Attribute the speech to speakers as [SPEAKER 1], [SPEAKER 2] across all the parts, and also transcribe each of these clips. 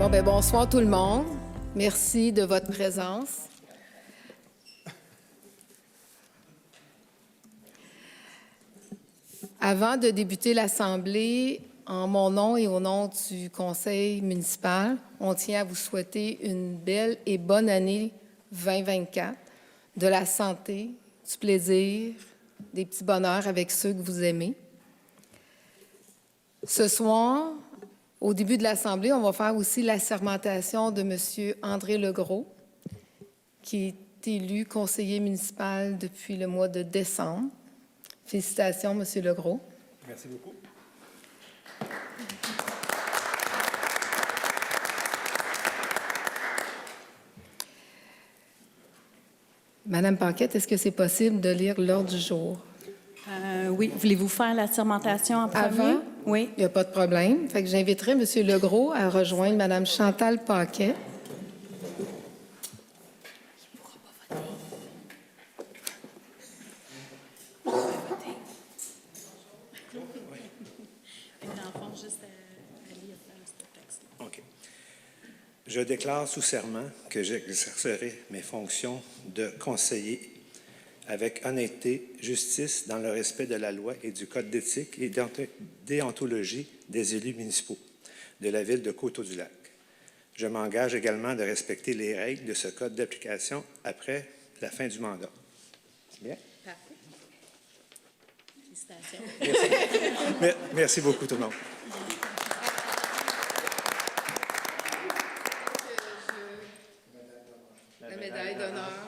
[SPEAKER 1] Bon, ben bonsoir tout le monde. Merci de votre présence. Avant de débuter l'Assemblée, en mon nom et au nom du Conseil municipal, on tient à vous souhaiter une belle et bonne année 2024, de la santé, du plaisir, des petits bonheurs avec ceux que vous aimez. Ce soir, au début de l'Assemblée, on va faire aussi l'assermentation de M. André Legros, qui est élu conseiller municipal depuis le mois de décembre. Félicitations, M. Legros.
[SPEAKER 2] Merci beaucoup.
[SPEAKER 1] Madame Paquette, est-ce que c'est possible de lire l'ordre du jour?
[SPEAKER 3] Oui. Voulez-vous faire la sermentation en premier?
[SPEAKER 1] Avant?
[SPEAKER 3] Oui.
[SPEAKER 1] Il n'y a pas de problème. Fait que j'inviterai M. Legros à rejoindre Mme Chantal Paquet.
[SPEAKER 2] OK. Je déclare sous serment que j'exercerai mes fonctions de conseiller avec honnêteté, justice, dans le respect de la loi et du code d'éthique et déontologie des élus municipaux de la ville de Coteau-du-Lac. Je m'engage également de respecter les règles de ce code d'application après la fin du mandat. C'est bien?
[SPEAKER 3] Parfait. Félicitations.
[SPEAKER 2] Merci. Merci beaucoup, tout le monde.
[SPEAKER 1] La médaille d'honneur.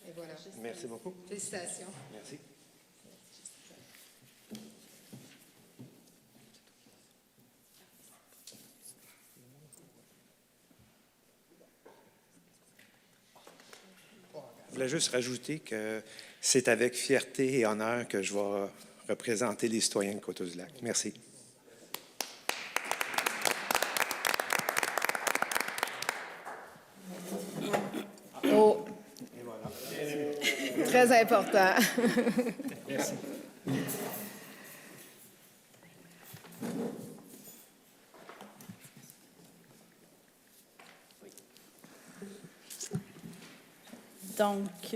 [SPEAKER 1] Et voilà.
[SPEAKER 2] Merci beaucoup.
[SPEAKER 1] Félicitations.
[SPEAKER 2] Merci. Je voulais juste rajouter que c'est avec fierté et honneur que je vais représenter les citoyens de Coteau-du-Lac. Merci.
[SPEAKER 1] Oh. Très important.
[SPEAKER 2] Merci.
[SPEAKER 3] Donc,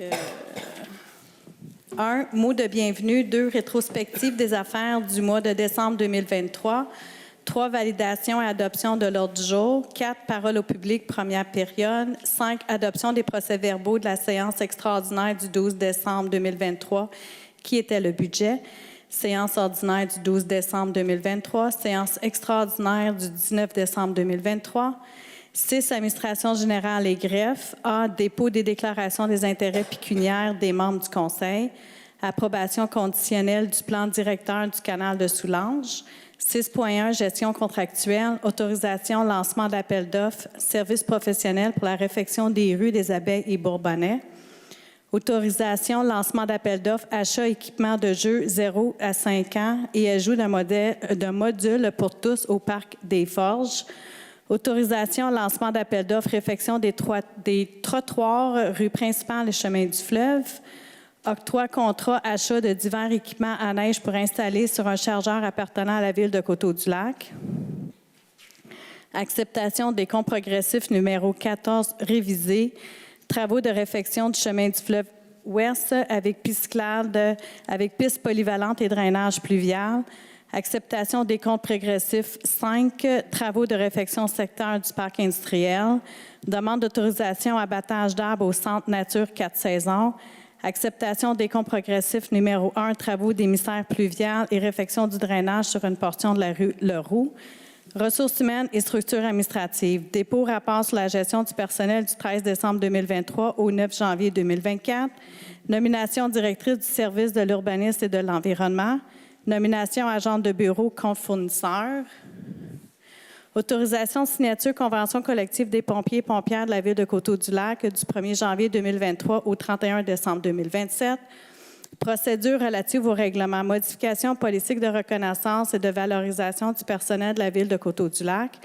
[SPEAKER 3] 1, mot de bienvenue. 2, rétrospective des affaires du mois de décembre 2023. 3, validation et adoption de l'ordre du jour. 4, parole au public, première période. 5, adoption des procès-verbaux de la séance extraordinaire du 12 décembre 2023, qui était le budget. Séance ordinaire du 12 décembre 2023. Séance extraordinaire du 19 décembre 2023. 6, administration générale et greffe. A, dépôt des déclarations des intérêts pécuniaires des membres du Conseil. Approbation conditionnelle du plan directeur du canal de Soulanges. 6.1, gestion contractuelle. Autorisation, lancement d'appel d'offres. Services professionnels pour la réfection des rues des Abeilles et Bourbonnais. Autorisation, lancement d'appel d'offres, achat, équipement de jeux 0 à 5 ans et ajout d'un module pour tous au parc des Forges. Autorisation, lancement d'appel d'offres, réfection des trottoirs, rue principale et chemin du fleuve. Octroi contrat, achat de divers équipements à neige pour installer sur un chargeur appartenant à la ville de Coteau-du-Lac. Acceptation des comptes progressifs numéro 14 révisé. Travaux de réfection du chemin du fleuve ouest avec piste cyclable, avec piste polyvalente et drainage pluvial. Acceptation des comptes progressifs 5, travaux de réfection secteur du parc industriel. Demande d'autorisation abattage d'arbres au centre nature 4 saisons. Acceptation des comptes progressifs numéro 1, travaux d'émissaire pluvial et réfection du drainage sur une portion de la rue Leroux. Ressources humaines et structures administratives. Dépôt rapport sur la gestion du personnel du 13 décembre 2023 au 9 janvier 2024. Nomination directrice du service de l'urbanisme et de l'environnement. Nomination agente de bureau compte fournisseur. Autorisation de signature convention collective des pompiers et pompières de la ville de Coteau-du-Lac du 1er janvier 2023 au 31 décembre 2027. Procédure relative au règlement. Modification politique de reconnaissance et de valorisation du personnel de la ville de Coteau-du-Lac.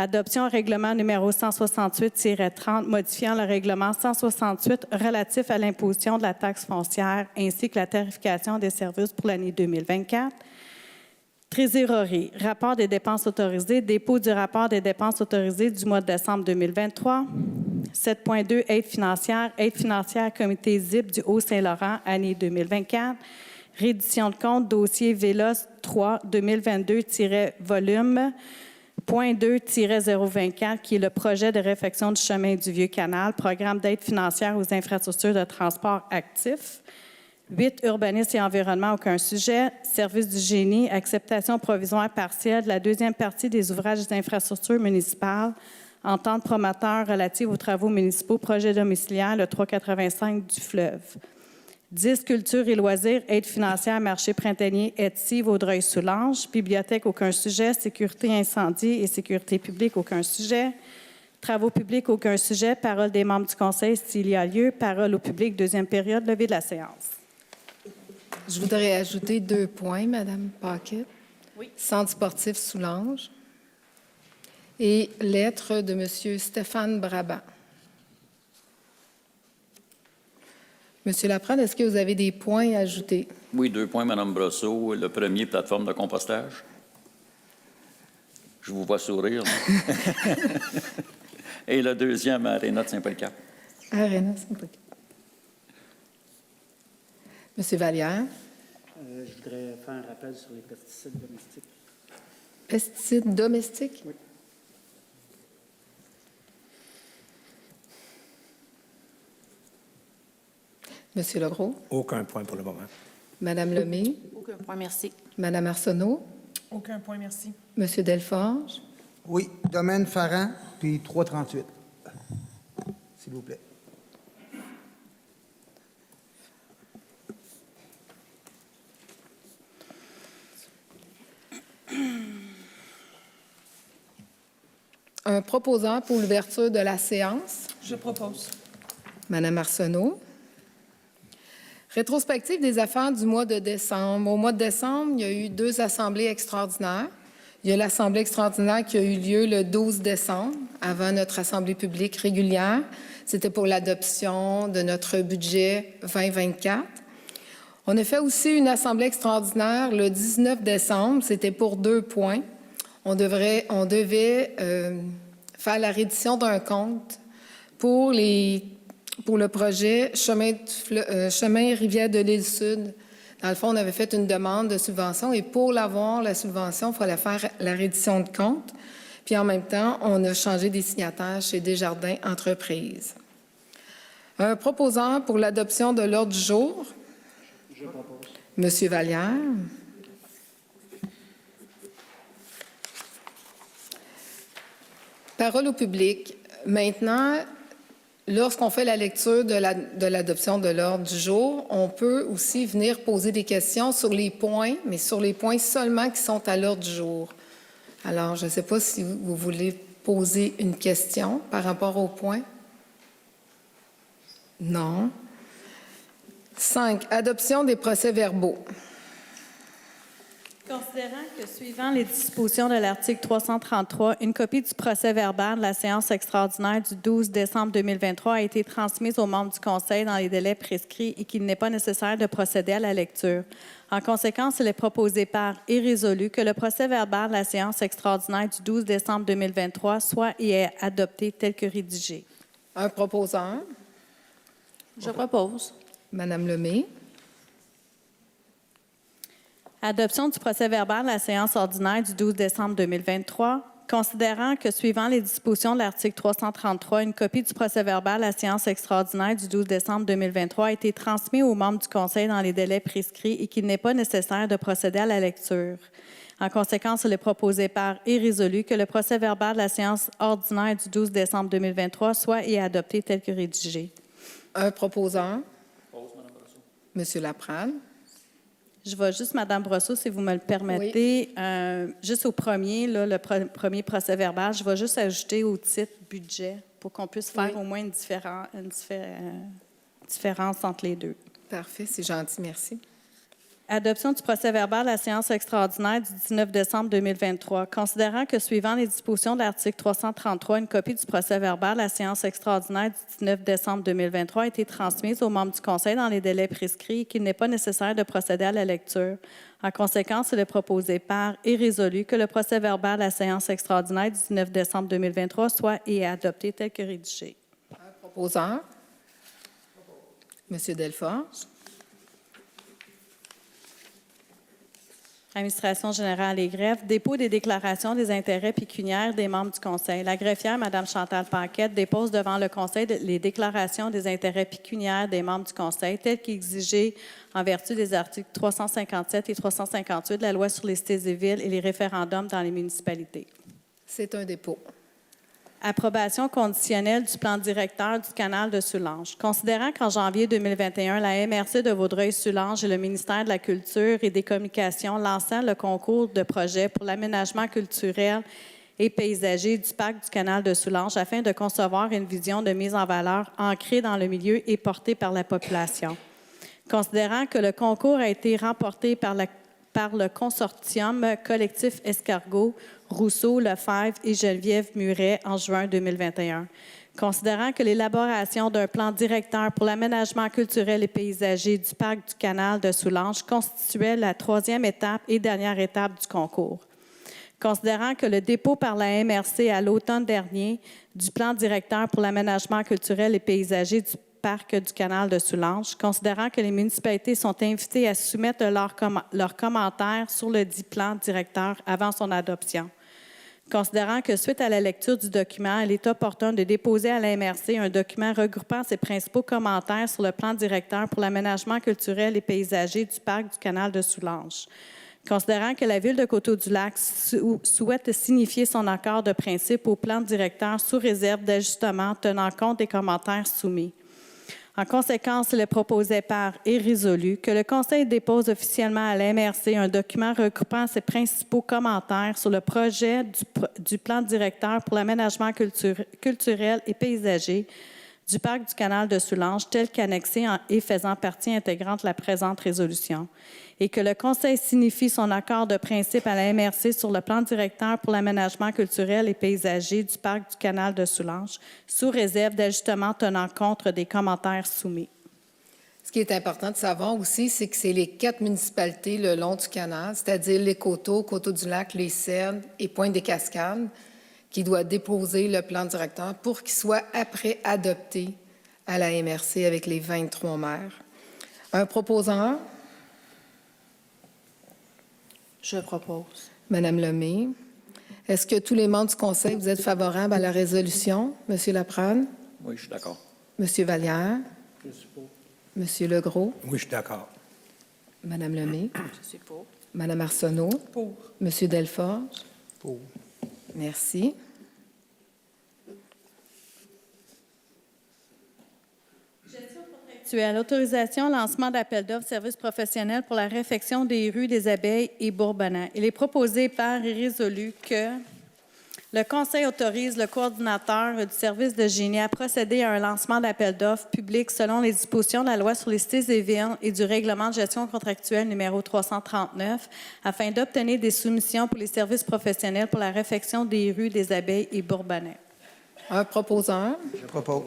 [SPEAKER 3] Adoption règlement numéro 168-30, modifiant le règlement 168 relatif à l'imposition de la taxe foncière ainsi que la tarification des services pour l'année 2024. Trésorerie, rapport des dépenses autorisées, dépôt du rapport des dépenses autorisées du mois de décembre 2023. 7.2, aide financière comité ZIP du Haut-Saint-Laurent, année 2024. Réédition de compte, dossier VELOS 3 2022-volume. Point 2-024, qui est le projet de réfection du chemin du Vieux-Canal, programme d'aide financière aux infrastructures de transport actifs. 8, urbanisme et environnement, aucun sujet. Service du génie, acceptation provisoire partielle de la deuxième partie des ouvrages d'infrastructures municipales, entente promoteur relative aux travaux municipaux, projet domiciliaire, le 385 du fleuve. 10, culture et loisirs, aide financière, marché printanier, Etsy, Vaudreuil-Soulanges. Bibliothèque, aucun sujet. Sécurité incendie et sécurité publique, aucun sujet. Travaux publics, aucun sujet. Parole des membres du conseil s'il y a lieu. Parole au public, deuxième période, levée de la séance.
[SPEAKER 1] Je voudrais ajouter 2 points, Madame Paquette.
[SPEAKER 3] Oui.
[SPEAKER 1] Centre sportif Soulanges et lettre de Monsieur Stéphane Brabant. Monsieur Laprade, est-ce que vous avez des points à ajouter?
[SPEAKER 4] Oui, 2 points, Mme Brosseau. Le premier, plateforme de compostage. Je vous vois sourire. Et le deuxième, Aréna de Saint-Paul-Cap.
[SPEAKER 1] Aréna, c'est pas... Monsieur Vallière.
[SPEAKER 5] Je voudrais faire un rappel sur les pesticides domestiques.
[SPEAKER 1] Pesticides domestiques?
[SPEAKER 5] Oui.
[SPEAKER 1] Monsieur Legros.
[SPEAKER 2] Aucun point pour le moment.
[SPEAKER 1] Madame Lemay.
[SPEAKER 6] Aucun point, merci.
[SPEAKER 1] Madame Arsenault.
[SPEAKER 6] Aucun point, merci.
[SPEAKER 1] Monsieur Delforge.
[SPEAKER 7] Oui, domaine Farran, puis 338. S'il vous plaît.
[SPEAKER 1] Un proposant pour l'ouverture de la séance.
[SPEAKER 6] Je propose.
[SPEAKER 1] Madame Arsenault. Rétrospective des affaires du mois de décembre. Au mois de décembre, il y a eu 2 assemblées extraordinaires. Il y a l'assemblée extraordinaire qui a eu lieu le 12 décembre, avant notre assemblée publique régulière. C'était pour l'adoption de notre budget 2024. On a fait aussi une assemblée extraordinaire le 19 décembre. C'était pour 2 points. On devait faire la reddition d'un compte pour le projet Chemin Rivière de l'Île Sud. Dans le fond, on avait fait une demande de subvention et pour l'avoir, la subvention, il fallait faire la reddition de compte. Puis en même temps, on a changé des signataires chez Desjardins Entreprises. Un proposant pour l'adoption de l'ordre du jour.
[SPEAKER 5] Je propose.
[SPEAKER 1] Monsieur Vallière. Parole au public. Maintenant, lorsqu'on fait la lecture de l'adoption de l'ordre du jour, on peut aussi venir poser des questions sur les points, mais sur les points seulement qui sont à l'ordre du jour. Alors, je ne sais pas si vous voulez poser une question par rapport aux points. Non. 5. Adoption des procès-verbaux.
[SPEAKER 3] Considérant que, suivant les dispositions de l'article 333, une copie du procès-verbal de la séance extraordinaire du 12 décembre 2023 a été transmise aux membres du Conseil dans les délais prescrits et qu'il n'est pas nécessaire de procéder à la lecture. En conséquence, il est proposé par et résolu que le procès-verbal de la séance extraordinaire du 12 décembre 2023 soit et est adopté tel que rédigé.
[SPEAKER 1] Un proposeur.
[SPEAKER 6] Je propose.
[SPEAKER 1] Madame Lemay.
[SPEAKER 3] Adoption du procès-verbal de la séance ordinaire du 12 décembre 2023. Considérant que, suivant les dispositions de l'article 333, une copie du procès-verbal de la séance extraordinaire du 12 décembre 2023 a été transmise aux membres du Conseil dans les délais prescrits et qu'il n'est pas nécessaire de procéder à la lecture. En conséquence, il est proposé par et résolu que le procès-verbal de la séance ordinaire du 12 décembre 2023 soit et est adopté tel que rédigé.
[SPEAKER 1] Un proposeur. Monsieur Laprade.
[SPEAKER 3] Je vais juste, Mme Brosseau, si vous me le permettez, juste au premier, là, le premier procès-verbal, je vais juste ajouter au titre budget pour qu'on puisse faire au moins une différence entre les deux.
[SPEAKER 1] Parfait, c'est gentil, merci.
[SPEAKER 3] Adoption du procès-verbal de la séance extraordinaire du 19 décembre 2023. Considérant que, suivant les dispositions de l'article 333, une copie du procès-verbal de la séance extraordinaire du 19 décembre 2023 a été transmise aux membres du Conseil dans les délais prescrits et qu'il n'est pas nécessaire de procéder à la lecture. En conséquence, il est proposé par et résolu que le procès-verbal de la séance extraordinaire du 19 décembre 2023 soit et est adopté tel que rédigé.
[SPEAKER 1] Proposeur. Monsieur Delforge.
[SPEAKER 3] Administration générale et greffe, dépôt des déclarations des intérêts pécuniaires des membres du Conseil. La greffière, Mme Chantal Paquette, dépose devant le Conseil les déclarations des intérêts pécuniaires des membres du Conseil, telles qu'exigées en vertu des articles 357 et 358 de la Loi sur les cités et villes et les référendums dans les municipalités.
[SPEAKER 1] C'est un dépôt.
[SPEAKER 3] Approbation conditionnelle du plan directeur du canal de Soulanges. Considérant qu'en janvier 2021, la MRC de Vaudreuil-Soulanges et le ministère de la Culture et des Communications lançant le concours de projet pour l'aménagement culturel et paysager du parc du canal de Soulanges afin de concevoir une vision de mise en valeur ancrée dans le milieu et portée par la population. Considérant que le concours a été remporté par le consortium collectif Escargot, Rousseau, Lefebvre et Geneviève Muret en juin 2021. Considérant que l'élaboration d'un plan directeur pour l'aménagement culturel et paysager du parc du canal de Soulanges constituait la troisième étape et dernière étape du concours. Considérant que le dépôt par la MRC à l'automne dernier du plan directeur pour l'aménagement culturel et paysager du parc du canal de Soulanges, considérant que les municipalités sont invitées à soumettre leurs commentaires sur le dit plan directeur avant son adoption. Considérant que, suite à la lecture du document, il est opportun de déposer à la MRC un document regroupant ses principaux commentaires sur le plan directeur pour l'aménagement culturel et paysager du parc du canal de Soulanges. Considérant que la Ville de Coteau-du-Lac souhaite signifier son accord de principe au plan directeur sous réserve d'ajustement tenant compte des commentaires soumis. En conséquence, il est proposé par et résolu que le Conseil dépose officiellement à la MRC un document regroupant ses principaux commentaires sur le projet du plan directeur pour l'aménagement culturel et paysager du parc du canal de Soulanges, tel qu'annexé et faisant partie intégrante de la présente résolution, et que le Conseil signifie son accord de principe à la MRC sur le plan directeur pour l'aménagement culturel et paysager du parc du canal de Soulanges, sous réserve d'ajustement tenant compte des commentaires soumis.
[SPEAKER 1] Ce qui est important de savoir aussi, c'est que c'est les 4 municipalités le long du canal, c'est-à-dire les Coteaux, Coteau-du-Lac, les Cèdres et Pointe-des-Cascades, qui doit déposer le plan directeur pour qu'il soit après adopté à la MRC avec les 23 maires. Un proposeur?
[SPEAKER 6] Je propose.
[SPEAKER 1] Madame Lemay. Est-ce que tous les membres du Conseil, vous êtes favorables à la résolution? Monsieur Laprade?
[SPEAKER 4] Oui, je suis d'accord.
[SPEAKER 1] Monsieur Vallière?
[SPEAKER 5] Je suis pour.
[SPEAKER 1] Monsieur Legros?
[SPEAKER 2] Oui, je suis d'accord.
[SPEAKER 1] Madame Lemay?
[SPEAKER 6] Je suis pour.
[SPEAKER 1] Madame Arsenault?
[SPEAKER 6] Pour.
[SPEAKER 1] Monsieur Delforge?
[SPEAKER 2] Pour.
[SPEAKER 1] Merci.
[SPEAKER 3] L'autorisation, lancement d'appel d'offres services professionnels pour la réfection des rues des Abeilles et Bourbonnais. Il est proposé par et résolu que le Conseil autorise le coordinateur du service de génie à procéder à un lancement d'appel d'offres public selon les dispositions de la Loi sur les cités et villes et du règlement de gestion contractuelle numéro 339 afin d'obtenir des soumissions pour les services professionnels pour la réfection des rues des Abeilles et Bourbonnais.
[SPEAKER 1] Un proposeur?
[SPEAKER 7] Je propose.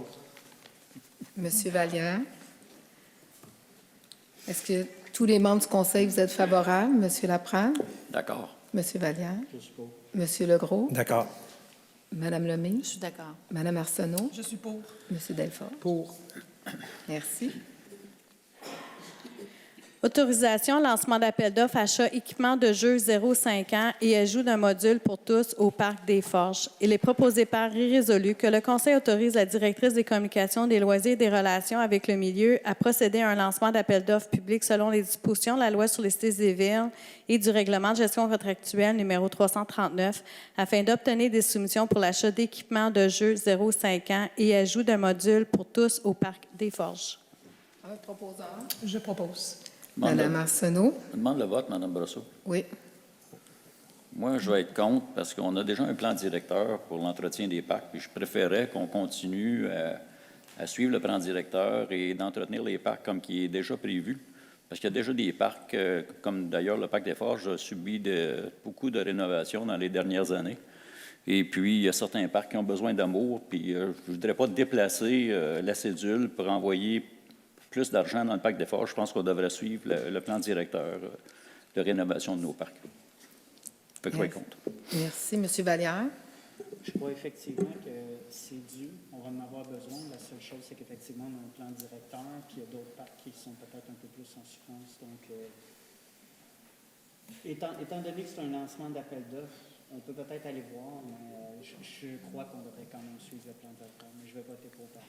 [SPEAKER 1] Monsieur Vallière? Est-ce que tous les membres du Conseil, vous êtes favorables? Monsieur Laprade?
[SPEAKER 4] D'accord.
[SPEAKER 1] Monsieur Vallière?
[SPEAKER 5] Je suis pour.
[SPEAKER 1] Monsieur Legros?
[SPEAKER 2] D'accord.
[SPEAKER 1] Madame Lemay?
[SPEAKER 6] Je suis d'accord.
[SPEAKER 1] Madame Arsenault?
[SPEAKER 6] Je suis pour.
[SPEAKER 1] Monsieur Delforge?
[SPEAKER 7] Pour.
[SPEAKER 1] Merci.
[SPEAKER 3] Autorisation, lancement d'appel d'offres, achat, équipement de jeux 0-5 ans et ajout d'un module pour tous au Parc des Forges. Il est proposé par et résolu que le Conseil autorise la directrice des communications, des loisirs et des relations avec le milieu à procéder à un lancement d'appel d'offres public selon les dispositions de la Loi sur les cités et villes et du règlement de gestion contractuelle numéro 339 afin d'obtenir des soumissions pour l'achat d'équipements de jeux 0-5 ans et ajout d'un module pour tous au Parc des Forges.
[SPEAKER 1] Un proposeur?
[SPEAKER 6] Je propose.
[SPEAKER 1] Madame Arsenault?
[SPEAKER 4] Je demande le vote, Mme Brosseau.
[SPEAKER 1] Oui.
[SPEAKER 4] Moi, je vais être contre parce qu'on a déjà un plan directeur pour l'entretien des parcs, puis je préférais qu'on continue à suivre le plan directeur et d'entretenir les parcs comme qui est déjà prévu. Parce qu'il y a déjà des parcs, comme d'ailleurs le parc des Forges a subi beaucoup de rénovations dans les dernières années. Et puis, il y a certains parcs qui ont besoin d'amour, puis je ne voudrais pas déplacer la cédule pour envoyer plus d'argent dans le parc des Forges. Je pense qu'on devrait suivre le plan directeur de rénovation de nos parcs. Fait que je vais être contre.
[SPEAKER 1] Merci. M. Vallière?
[SPEAKER 5] Je crois effectivement que c'est dû, on va en avoir besoin. La seule chose, c'est qu'effectivement, on a un plan directeur, puis il y a d'autres parcs qui sont peut-être un peu plus en souffrance. Donc, étant donné que c'est un lancement d'appel d'offres, on peut peut-être aller voir, mais je crois qu'on devrait quand même suivre le plan directeur, mais je vais voter pour ça.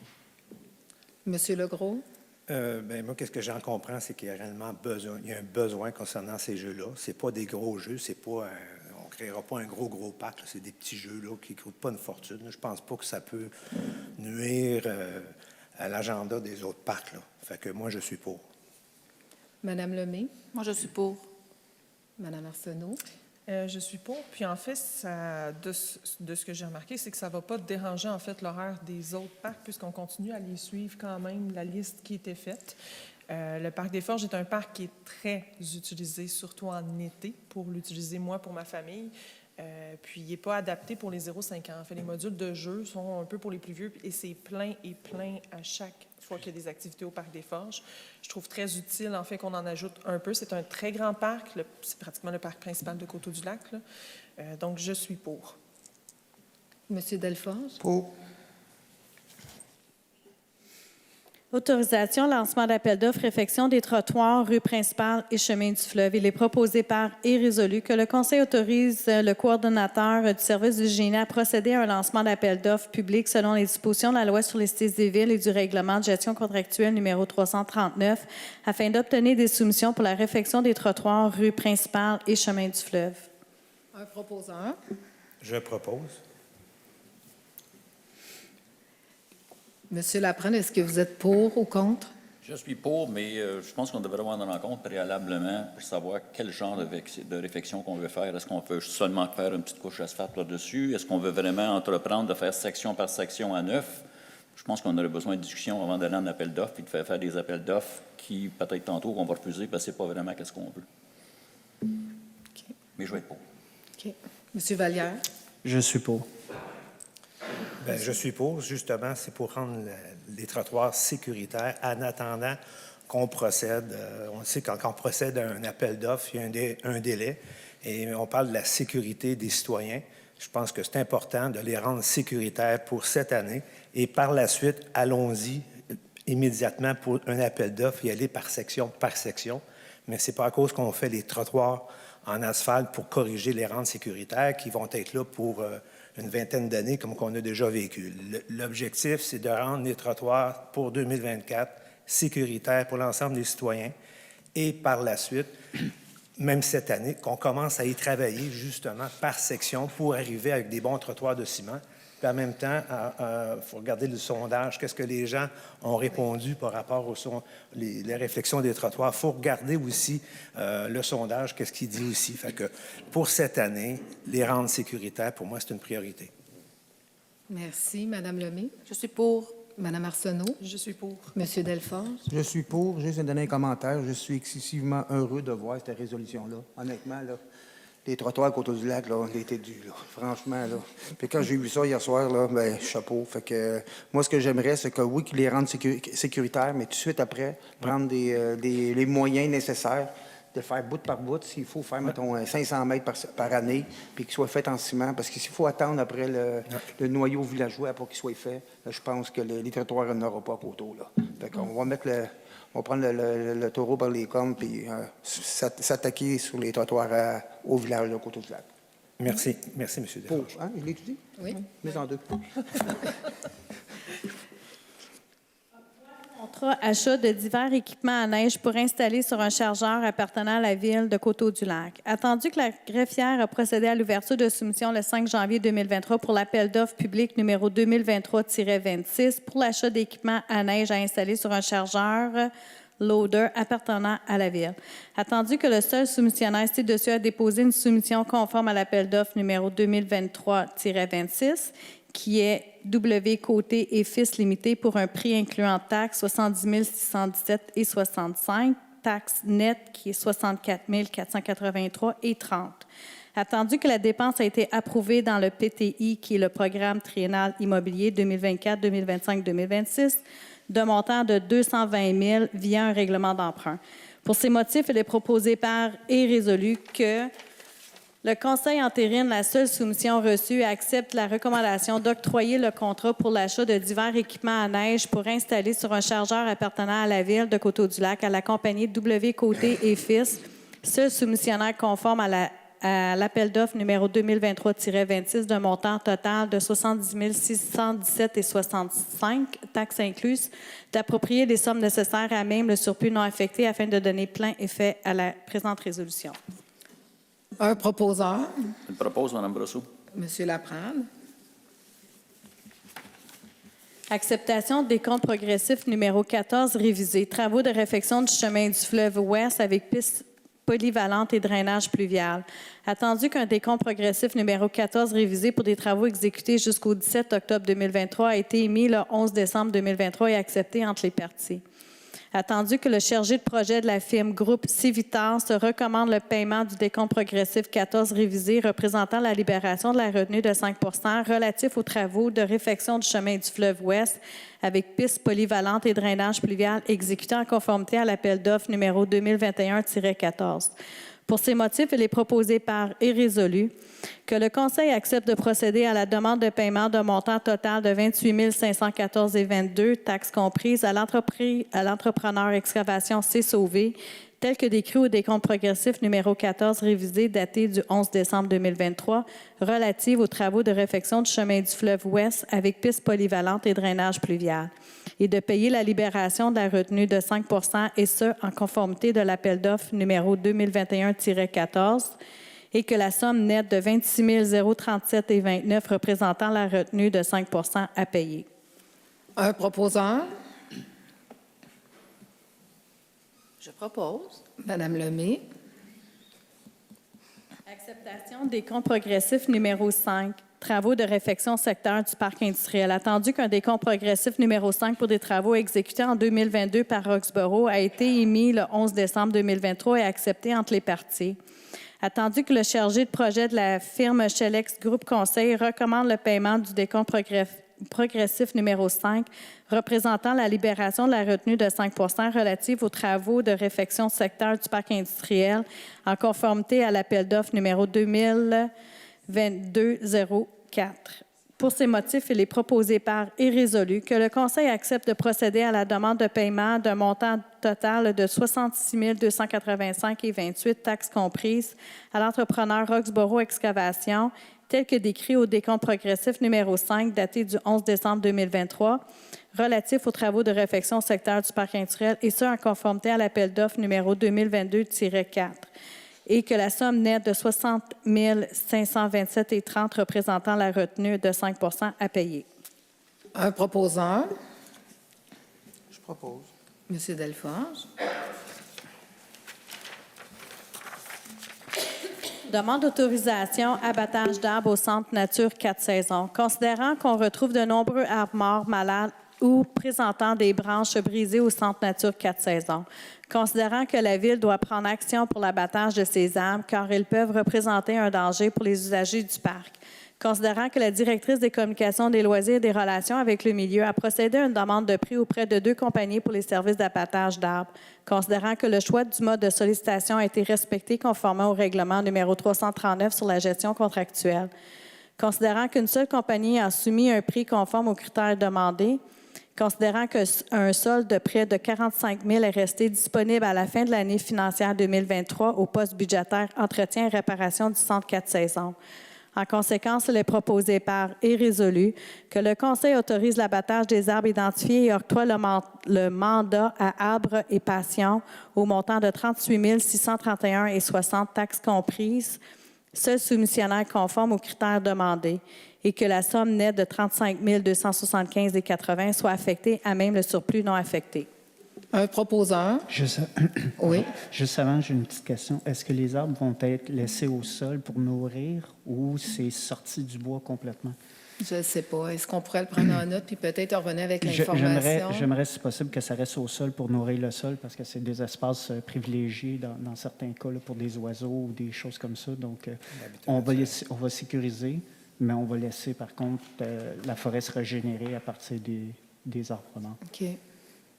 [SPEAKER 1] M. Legros?
[SPEAKER 2] Moi, qu'est-ce que j'en comprends, c'est qu'il y a réellement besoin, il y a un besoin concernant ces jeux-là. C'est pas des gros jeux, c'est pas on ne créera pas un gros parc, là. C'est des petits jeux là, qui ne coûtent pas une fortune. Je pense pas que ça peut nuire à l'agenda des autres parcs. Là. Fait que moi, je suis pour.
[SPEAKER 1] Madame Lemay?
[SPEAKER 6] Moi, je suis pour.
[SPEAKER 1] Madame Arsenault?
[SPEAKER 8] Je suis pour. Puis en fait, de ce que j'ai remarqué, c'est que ça ne va pas déranger en fait l'horaire des autres parcs puisqu'on continue à les suivre quand même, la liste qui était faite. Le parc des Forges est un parc qui est très utilisé, surtout en été, pour l'utiliser moi, pour ma famille. Puis il n'est pas adapté pour les 0-5 ans. En fait, les modules de jeu sont un peu pour les plus vieux et c'est plein à chaque fois qu'il y a des activités au parc des Forges. Je trouve très utile, en fait, qu'on en ajoute un peu. C'est un très grand parc. C'est pratiquement le parc principal de Coteau-du-Lac. Donc, je suis pour.
[SPEAKER 1] Monsieur Delforge?
[SPEAKER 7] Pour.
[SPEAKER 3] Autorisation, lancement d'appel d'offres, réfection des trottoirs, rue principale et chemin du fleuve. Il est proposé par et résolu que le Conseil autorise le coordonnateur du service du génie à procéder à un lancement d'appel d'offres public selon les dispositions de la Loi sur les cités des villes et du règlement de gestion contractuelle numéro 339 afin d'obtenir des soumissions pour la réfection des trottoirs, rue principale et chemin du fleuve.
[SPEAKER 1] Un proposeur.
[SPEAKER 2] Je propose.
[SPEAKER 1] Monsieur Laprenne, est-ce que vous êtes pour ou contre?
[SPEAKER 4] Je suis pour, mais je pense qu'on devrait avoir une rencontre préalablement pour savoir quel genre de réflexion qu'on veut faire. Est-ce qu'on veut seulement faire une petite couche d'asphalte là-dessus? Est-ce qu'on veut vraiment entreprendre de faire section par section à neuf? Je pense qu'on aurait besoin de discussion avant d'aller en appel d'offres et de faire des appels d'offres qui, peut-être tantôt, qu'on va refuser parce que ce n'est pas vraiment ce qu'on veut.
[SPEAKER 1] OK.
[SPEAKER 4] Mais je vais être pour.
[SPEAKER 1] OK. Monsieur Vallière?
[SPEAKER 5] Je suis pour.
[SPEAKER 2] Bien, je suis pour, justement, c'est pour rendre les trottoirs sécuritaires en attendant qu'on procède. On sait que quand on procède à un appel d'offres, il y a un délai et on parle de la sécurité des citoyens. Je pense que c'est important de les rendre sécuritaires pour cette année et par la suite, allons-y immédiatement pour un appel d'offres et aller par section. Mais ce n'est pas à cause qu'on fait les trottoirs en asphalte pour corriger les rentes sécuritaires qui vont être là pour une vingtaine d'années comme qu'on a déjà vécu. L'objectif, c'est de rendre les trottoirs pour 2024 sécuritaires pour l'ensemble des citoyens et par la suite, même cette année, qu'on commence à y travailler justement par section pour arriver avec des bons trottoirs de ciment. Puis en même temps, il faut regarder le sondage, qu'est-ce que les gens ont répondu par rapport aux les réflexions des trottoirs. Il faut regarder aussi le sondage, qu'est-ce qu'il dit aussi. Fait que pour cette année, les rendre sécuritaires, pour moi, c'est une priorité.
[SPEAKER 1] Merci. Madame Lemay?
[SPEAKER 6] Je suis pour.
[SPEAKER 1] Madame Arsenault?
[SPEAKER 8] Je suis pour.
[SPEAKER 1] Monsieur Delforge?
[SPEAKER 7] Je suis pour. Juste un dernier commentaire. Je suis excessivement heureux de voir cette résolution-là. Honnêtement, là, les trottoirs à Coteau-du-Lac, là, on était dû, là. Franchement, là. Puis quand j'ai vu ça hier soir, là, ben, chapeau. Fait que moi, ce que j'aimerais, c'est que oui, qu'ils les rendent sécuritaires, mais tout de suite après, prendre les moyens nécessaires de faire bout par bout. S'il faut faire, mettons, 500 mètres par année, puis qu'il soit fait en ciment, parce que s'il faut attendre après le noyau villageois pour qu'il soit fait, là, je pense que les trottoirs n'auront pas à Coteau, là. Fait qu'on va mettre on va prendre le taureau par les cornes puis s'attaquer sur les trottoirs au village de Coteau-du-Lac.
[SPEAKER 2] Merci. Merci, M. Delforge.
[SPEAKER 7] Hein? Je l'ai étudié?
[SPEAKER 1] Oui.
[SPEAKER 7] Mets en deux.
[SPEAKER 3] Contrat achat de divers équipements à neige pour installer sur un chargeur appartenant à la ville de Coteau-du-Lac. Attendu que la greffière a procédé à l'ouverture de soumission le 5 janvier 2023 pour l'appel d'offres public numéro 2023-26 pour l'achat d'équipements à neige à installer sur un chargeur loader appartenant à la ville. Attendu que le seul soumissionnaire ci-dessus a déposé une soumission conforme à l'appel d'offres numéro 2023-26 qui est W Côté et Fils Limité pour un prix incluant taxes 70 617 et 65 taxe nette qui est 64 483 et 30. Attendu que la dépense a été approuvée dans le PTI, qui est le programme triennal immobilier 2024, 2025, 2026, de montant de 220 000 via un règlement d'emprunt. Pour ces motifs, il est proposé par et résolu que le Conseil entérine la seule soumission reçue et accepte la recommandation d'octroyer le contrat pour l'achat de divers équipements à neige pour installer sur un chargeur appartenant à la Ville de Coteau-du-Lac à la compagnie W. Côté et Fils, seul soumissionnaire conforme à l'appel d'offres numéro 2023-26 d'un montant total de 70 617,65 taxes incluses, d'approprier les sommes nécessaires à même le surplus non affecté afin de donner plein effet à la présente résolution.
[SPEAKER 1] Un proposeur,
[SPEAKER 4] Je le propose, Mme Brosseau.
[SPEAKER 1] M. Laprade.
[SPEAKER 3] Acceptation des comptes progressifs numéro 14 révisé. Travaux de réfection du chemin du fleuve Ouest avec piste polyvalente et drainage pluvial. Attendu qu'un décompte progressif numéro 14 révisé pour des travaux exécutés jusqu'au 17 octobre 2023 a été émis le 11 décembre 2023 et accepté entre les parties. Attendu que le chargé de projet de la firme Groupe Civitas se recommande le paiement du décompte progressif 14 révisé représentant la libération de la retenue de 5 % relatif aux travaux de réfection du chemin du fleuve Ouest avec piste polyvalente et drainage pluvial exécutés en conformité à l'appel d'offres numéro 2021-14. Pour ces motifs, il est proposé par et résolu que le Conseil accepte de procéder à la demande de paiement d'un montant total de 28 514,22 taxes comprises à l'entrepreneur Excavation C-Sauvé, tel que décrit au décompte progressif numéro 14 révisé daté du 11 décembre 2023, relative aux travaux de réfection du chemin du fleuve Ouest avec piste polyvalente et drainage pluvial, et de payer la libération de la retenue de 5 % et ce, en conformité de l'appel d'offres numéro 2021-14, et que la somme nette de 26 037,29 représentant la retenue de 5 % à payer.
[SPEAKER 1] Un proposeur,
[SPEAKER 6] Je propose.
[SPEAKER 1] Mme Lemay.
[SPEAKER 3] Acceptation des comptes progressifs numéro 5. Travaux de réfection secteur du parc industriel. Attendu qu'un décompte progressif numéro 5 pour des travaux exécutés en 2022 par Roxborough a été émis le 11 décembre 2023 et accepté entre les parties. Attendu que le chargé de projet de la firme Chelex Groupe Conseil recommande le paiement du décompte progressif numéro 5 représentant la libération de la retenue de 5 % relative aux travaux de réfection secteur du parc industriel en conformité à l'appel d'offres numéro 2022-04. Pour ces motifs, il est proposé par et résolu que le Conseil accepte de procéder à la demande de paiement d'un montant total de 66 285,28 taxes comprises à l'entrepreneur Roxborough Excavation, tel que décrit au décompte progressif numéro 5 daté du 11 décembre 2023, relatif aux travaux de réfection au secteur du parc industriel, et ce, en conformité à l'appel d'offres numéro 2022-4, et que la somme nette de 60 527,30 représentant la retenue de 5 % à payer.
[SPEAKER 1] Un proposeur,
[SPEAKER 7] Je propose.
[SPEAKER 1] M. Delforge.
[SPEAKER 3] Demande d'autorisation abattage d'arbres au Centre Nature 4 saisons. Considérant qu'on retrouve de nombreux arbres morts, malades ou présentant des branches brisées au Centre Nature 4 saisons. Considérant que la Ville doit prendre action pour l'abattage de ces arbres car ils peuvent représenter un danger pour les usagers du parc. Considérant que la directrice des communications, des loisirs et des relations avec le milieu a procédé à une demande de prix auprès de 2 compagnies pour les services d'abattage d'arbres. Considérant que le choix du mode de sollicitation a été respecté conformément au règlement numéro 339 sur la gestion contractuelle. Considérant qu'une seule compagnie a soumis un prix conforme aux critères demandés. Considérant qu'un solde de près de 45 000 est resté disponible à la fin de l'année financière 2023 au poste budgétaire entretien et réparation du Centre 4 saisons. En conséquence, il est proposé par et résolu que le Conseil autorise l'abattage des arbres identifiés et octroie le mandat à Arbres et Passion au montant de 38 631,60 taxes comprises, seul soumissionnaire conforme aux critères demandés, et que la somme nette de 35 275,80 soit affectée à même le surplus non affecté.
[SPEAKER 1] Un proposeur, oui.
[SPEAKER 5] Juste avant, j'ai une petite question. Est-ce que les arbres vont être laissés au sol pour nourrir ou c'est sorti du bois complètement?
[SPEAKER 1] Je ne sais pas. Est-ce qu'on pourrait le prendre en note puis peut-être revenir avec l'information?
[SPEAKER 5] J'aimerais, si possible, que ça reste au sol pour nourrir le sol, parce que c'est des espaces privilégiés dans certains cas là, pour des oiseaux ou des choses comme ça. Donc, on va sécuriser, mais on va laisser, par contre, la forêt se régénérer à partir des arbres morts.
[SPEAKER 1] OK. C'est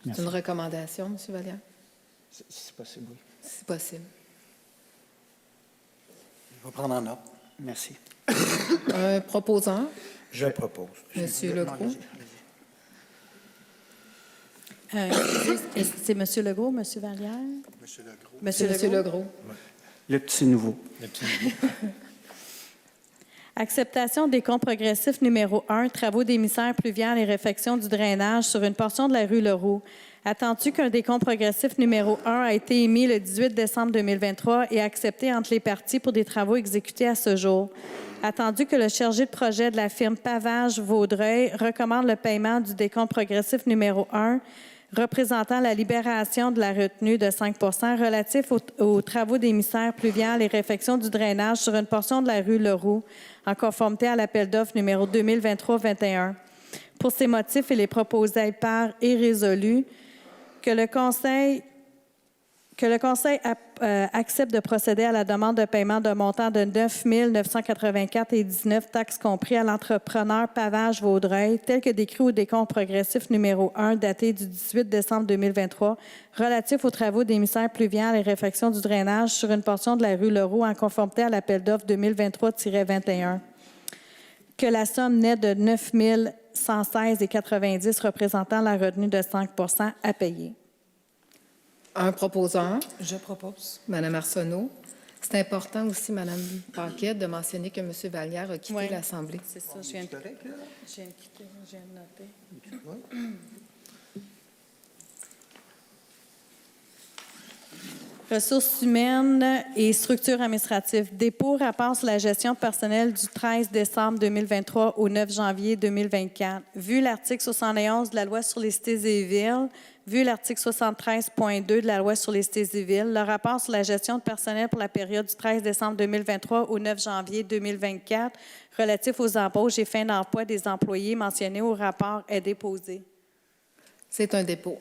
[SPEAKER 5] Merci.
[SPEAKER 1] une recommandation, M. Vallière?
[SPEAKER 5] C'est possible, oui.
[SPEAKER 1] C'est possible.
[SPEAKER 7] Je vais prendre en note.
[SPEAKER 5] Merci.
[SPEAKER 1] Un proposant,
[SPEAKER 7] Je propose.
[SPEAKER 1] M. Legros.
[SPEAKER 3] C'est M. Legault, M. Vallière?
[SPEAKER 1] C'est M. Legros.
[SPEAKER 5] Le petit nouveau.
[SPEAKER 3] Acceptation des comptes progressifs numéro 1, travaux d'émissaires pluviales et réfection du drainage sur une portion de la rue Leroux. Attendu qu'un décompte progressif numéro 1 a été émis le 18 décembre 2023 et accepté entre les parties pour des travaux exécutés à ce jour. Attendu que le chargé de projet de la firme Pavage Vaudreuil recommande le paiement du décompte progressif numéro 1 représentant la libération de la retenue de 5 relatif aux travaux d'émissaires pluviales et réfection du drainage sur une portion de la rue Leroux, en conformité à l'appel d'offres numéro 2023-21. Pour ces motifs, il est proposé par et résolu que le Conseil accepte de procéder à la demande de paiement d'un montant de 9 984,19 taxes compris à l'entrepreneur Pavage Vaudreuil, tel que décrit au décompte progressif numéro 1 daté du 18 décembre 2023, relatif aux travaux d'émissaires pluviales et réfection du drainage sur une portion de la rue Leroux en conformité à l'appel d'offres 2023-21. Que la somme nette de 9 116,90 représentant la retenue de 5 à payer.
[SPEAKER 1] Un proposant,
[SPEAKER 8] Je propose.
[SPEAKER 1] Mme Arsenault. C'est important aussi, Mme Paquette, de mentionner que M. Vallière a quitté
[SPEAKER 3] Oui.
[SPEAKER 1] l'Assemblée.
[SPEAKER 3] C'est ça, je viens de quitter, je viens de noter. Ressources humaines et structures administratives. Dépôt rapport sur la gestion personnelle du 13 décembre 2023 au 9 janvier 2024. Vu l'article 71 de la Loi sur les cités et villes, vu l'article 73.2 de la Loi sur les cités et villes, le rapport sur la gestion de personnel pour la période du 13 décembre 2023 au 9 janvier 2024 relatif aux embauches et fins d'emploi des employés mentionnés au rapport est déposé.
[SPEAKER 1] C'est un dépôt.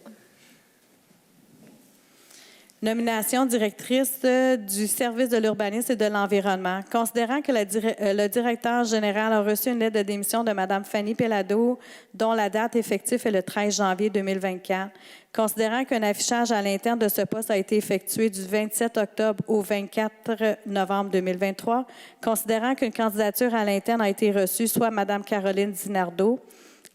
[SPEAKER 3] Nomination directrice du service de l'urbanisme et de l'environnement. Considérant que le directeur général a reçu une lettre de démission de Mme Fanny Pellado, dont la date effective est le 13 janvier 2024. Considérant qu'un affichage à l'interne de ce poste a été effectué du 27 octobre au 24 novembre 2023. Considérant qu'une candidature à l'interne a été reçue, soit Mme Caroline Dinardo.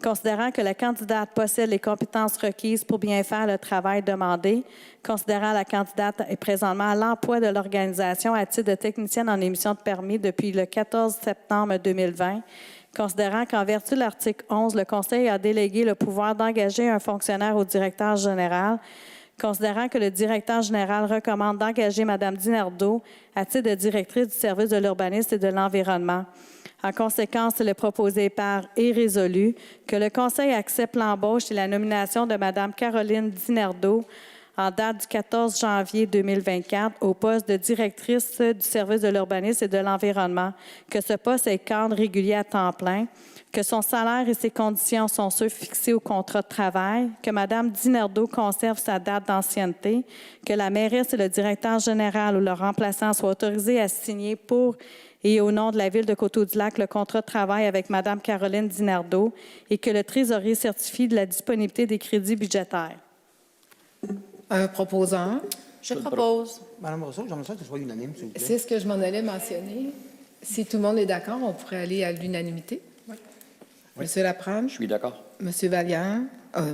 [SPEAKER 3] Considérant que la candidate possède les compétences requises pour bien faire le travail demandé, considérant la candidate est présentement à l'emploi de l'organisation à titre de technicienne en émission de permis depuis le 14 septembre 2020, considérant qu'en vertu de l'article 11, le Conseil a délégué le pouvoir d'engager un fonctionnaire au directeur général, considérant que le directeur général recommande d'engager Mme Dinardo à titre de directrice du service de l'urbanisme et de l'environnement. En conséquence, il est proposé par et résolu que le Conseil accepte l'embauche et la nomination de Mme Caroline Dinardo en date du 14 janvier 2024 au poste de directrice du service de l'urbanisme et de l'environnement, que ce poste est cadre régulier à temps plein, que son salaire et ses conditions sont ceux fixés au contrat de travail, que Mme Dinardo conserve sa date d'ancienneté, que la mairesse et le directeur général ou leur remplaçant soient autorisés à signer pour et au nom de la Ville de Coteau-du-Lac le contrat de travail avec Mme Caroline Dinardo et que le trésorier certifie de la disponibilité des crédits budgétaires.
[SPEAKER 1] Un proposant.
[SPEAKER 6] Je propose.
[SPEAKER 7] Madame Rousseau, j'aimerais ça que ce soit unanime, s'il vous plaît.
[SPEAKER 1] C'est ce que je m'en allais mentionner. Si tout le monde est d'accord, on pourrait aller à l'unanimité. Oui. Monsieur Laprade?
[SPEAKER 4] Je suis d'accord.
[SPEAKER 1] Monsieur Vallière?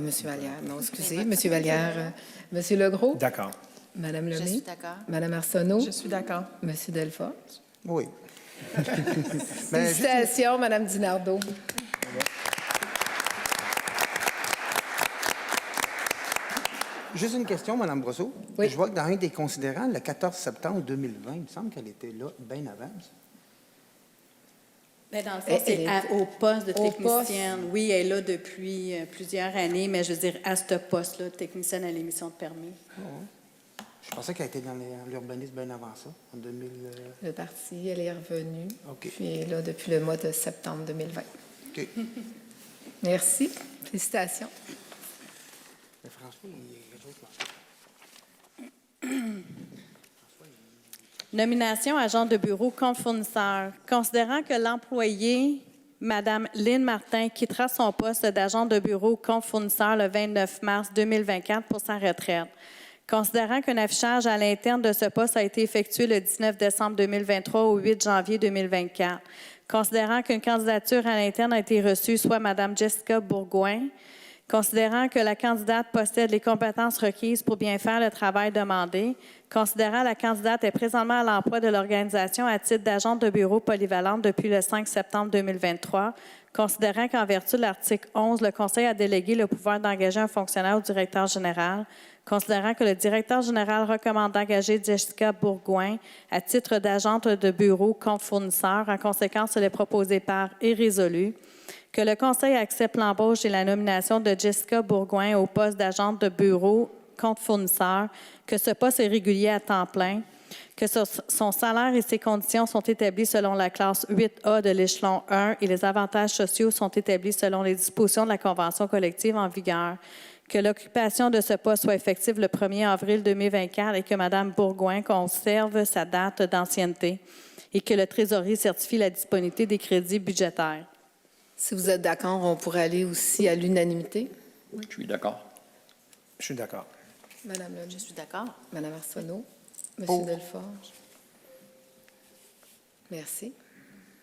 [SPEAKER 1] Monsieur Vallière, non, excusez. Monsieur Vallière. Monsieur Legros?
[SPEAKER 2] D'accord.
[SPEAKER 1] Madame
[SPEAKER 6] Je
[SPEAKER 1] Lemay?
[SPEAKER 6] suis d'accord.
[SPEAKER 1] Madame Arsenault?
[SPEAKER 8] Je suis d'accord.
[SPEAKER 1] Monsieur Delfort?
[SPEAKER 7] Oui. Mais juste
[SPEAKER 1] Félicitations, Madame Dinardo.
[SPEAKER 7] Juste une question, Mme Brosseau.
[SPEAKER 1] Oui.
[SPEAKER 7] Je vois que dans un des considérants, le 14 septembre 2020, il me semble qu'elle était là bien avant.
[SPEAKER 3] Bien, dans le fond, c'est au poste de
[SPEAKER 1] au
[SPEAKER 3] technicienne. Oui, elle est là depuis plusieurs années, mais je veux dire, à ce poste-là, technicienne à l'émission de permis.
[SPEAKER 7] Je pensais qu'elle était dans l'urbanisme bien avant ça, en 2000.
[SPEAKER 1] Le parti, elle est revenue.
[SPEAKER 7] OK.
[SPEAKER 1] Puis elle est là depuis le mois de septembre 2020.
[SPEAKER 7] OK. OK.
[SPEAKER 1] Merci. Félicitations.
[SPEAKER 7] Mais François, il y a quelque chose
[SPEAKER 3] Nomination agent de bureau compte fournisseur. Considérant que l'employé, Mme Lynne Martin, quittera son poste d'agent de bureau compte fournisseur le 29 mars 2024 pour sa retraite. Considérant qu'un affichage à l'interne de ce poste a été effectué le 19 décembre 2023 au 8 janvier 2024. Considérant qu'une candidature à l'interne a été reçue, soit Mme Jessica Bourgoin. Considérant que la candidate possède les compétences requises pour bien faire le travail demandé, considérant que la candidate est présentement à l'emploi de l'organisation à titre d'agente de bureau polyvalente depuis le 5 septembre 2023, considérant qu'en vertu de l'article 11, le Conseil a délégué le pouvoir d'engager un fonctionnaire au directeur général, considérant que le directeur général recommande d'engager Jessica Bourgoin à titre d'agente de bureau compte fournisseur, en conséquence, elle est proposée par et résolue, que le Conseil accepte l'embauche et la nomination de Jessica Bourgoin au poste d'agente de bureau compte fournisseur, que ce poste est régulier à temps plein, que son salaire et ses conditions sont établis selon la classe 8A de l'échelon 1 et les avantages sociaux sont établis selon les dispositions de la Convention collective en vigueur, que l'occupation de ce poste soit effective le 1er avril 2024 et que Mme Bourgoin conserve sa date d'ancienneté et que le trésorier certifie la disponibilité des crédits budgétaires.
[SPEAKER 1] Si vous êtes d'accord, on pourrait aller aussi à l'unanimité.
[SPEAKER 4] Je suis d'accord.
[SPEAKER 2] Je suis d'accord.
[SPEAKER 1] Madame Lemay.
[SPEAKER 6] Je suis d'accord.
[SPEAKER 1] Madame Arsenault. Monsieur Delforge. Merci.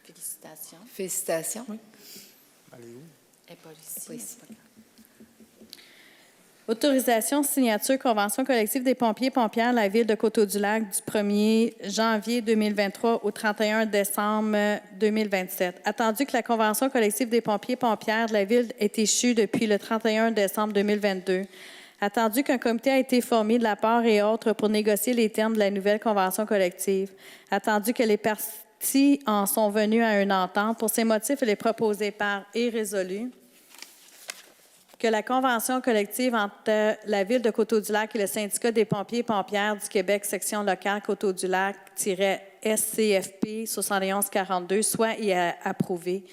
[SPEAKER 6] Félicitations.
[SPEAKER 1] Félicitations.
[SPEAKER 6] Elle n'est pas ici.
[SPEAKER 1] Pas ici.
[SPEAKER 3] Autorisation, signature, convention collective des pompiers-pompières de la Ville de Coteau-du-Lac du 1er janvier 2023 au 31 décembre 2027. Attendu que la convention collective des pompiers-pompières de la Ville est échue depuis le 31 décembre 2022. Attendu qu'un comité a été formé de la part et autres pour négocier les termes de la nouvelle convention collective. Attendu que les parties en sont venues à une entente. Pour ces motifs, elle est proposée par et résolue que la convention collective entre la Ville de Coteau-du-Lac et le syndicat des pompiers et pompières du Québec, section locale Coteau-du-Lac-SCFP 7142, soit approuvée,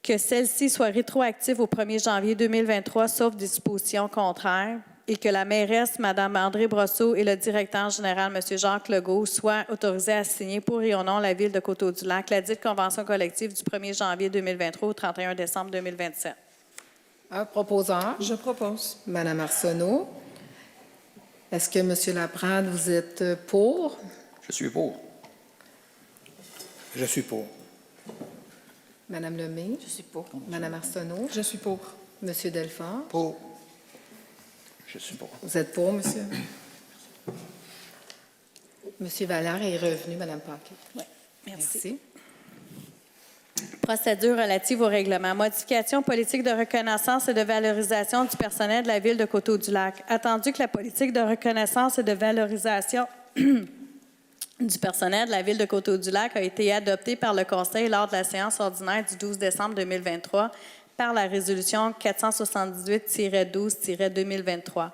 [SPEAKER 3] que celle-ci soit rétroactive au 1er janvier 2023, sauf dispositions contraires, et que la mairesse, Mme André Brosseau, et le directeur général, M. Jacques Legault, soient autorisés à signer pour et au nom de la Ville de Coteau-du-Lac la dite convention collective du 1er janvier 2023 au 31 décembre 2027.
[SPEAKER 1] Un proposeur.
[SPEAKER 8] Je propose.
[SPEAKER 1] Madame Arsenault. Est-ce que, M. Laprade, vous êtes pour?
[SPEAKER 4] Je suis pour.
[SPEAKER 2] Je suis pour.
[SPEAKER 1] Madame Lemay.
[SPEAKER 6] Je suis pour.
[SPEAKER 1] Madame Arsenault.
[SPEAKER 8] Je suis pour.
[SPEAKER 1] Monsieur Delforge.
[SPEAKER 7] Pour.
[SPEAKER 4] Je suis pour.
[SPEAKER 1] Vous êtes pour, monsieur? Monsieur Valère est revenu, Madame Paquet.
[SPEAKER 3] Oui, merci.
[SPEAKER 1] Merci.
[SPEAKER 3] Procédure relative au règlement. Modification politique de reconnaissance et de valorisation du personnel de la Ville de Coteau-du-Lac. Attendu que la politique de reconnaissance et de valorisation du personnel de la Ville de Coteau-du-Lac a été adoptée par le Conseil lors de la séance ordinaire du 12 décembre 2023 par la résolution 478-12-2023.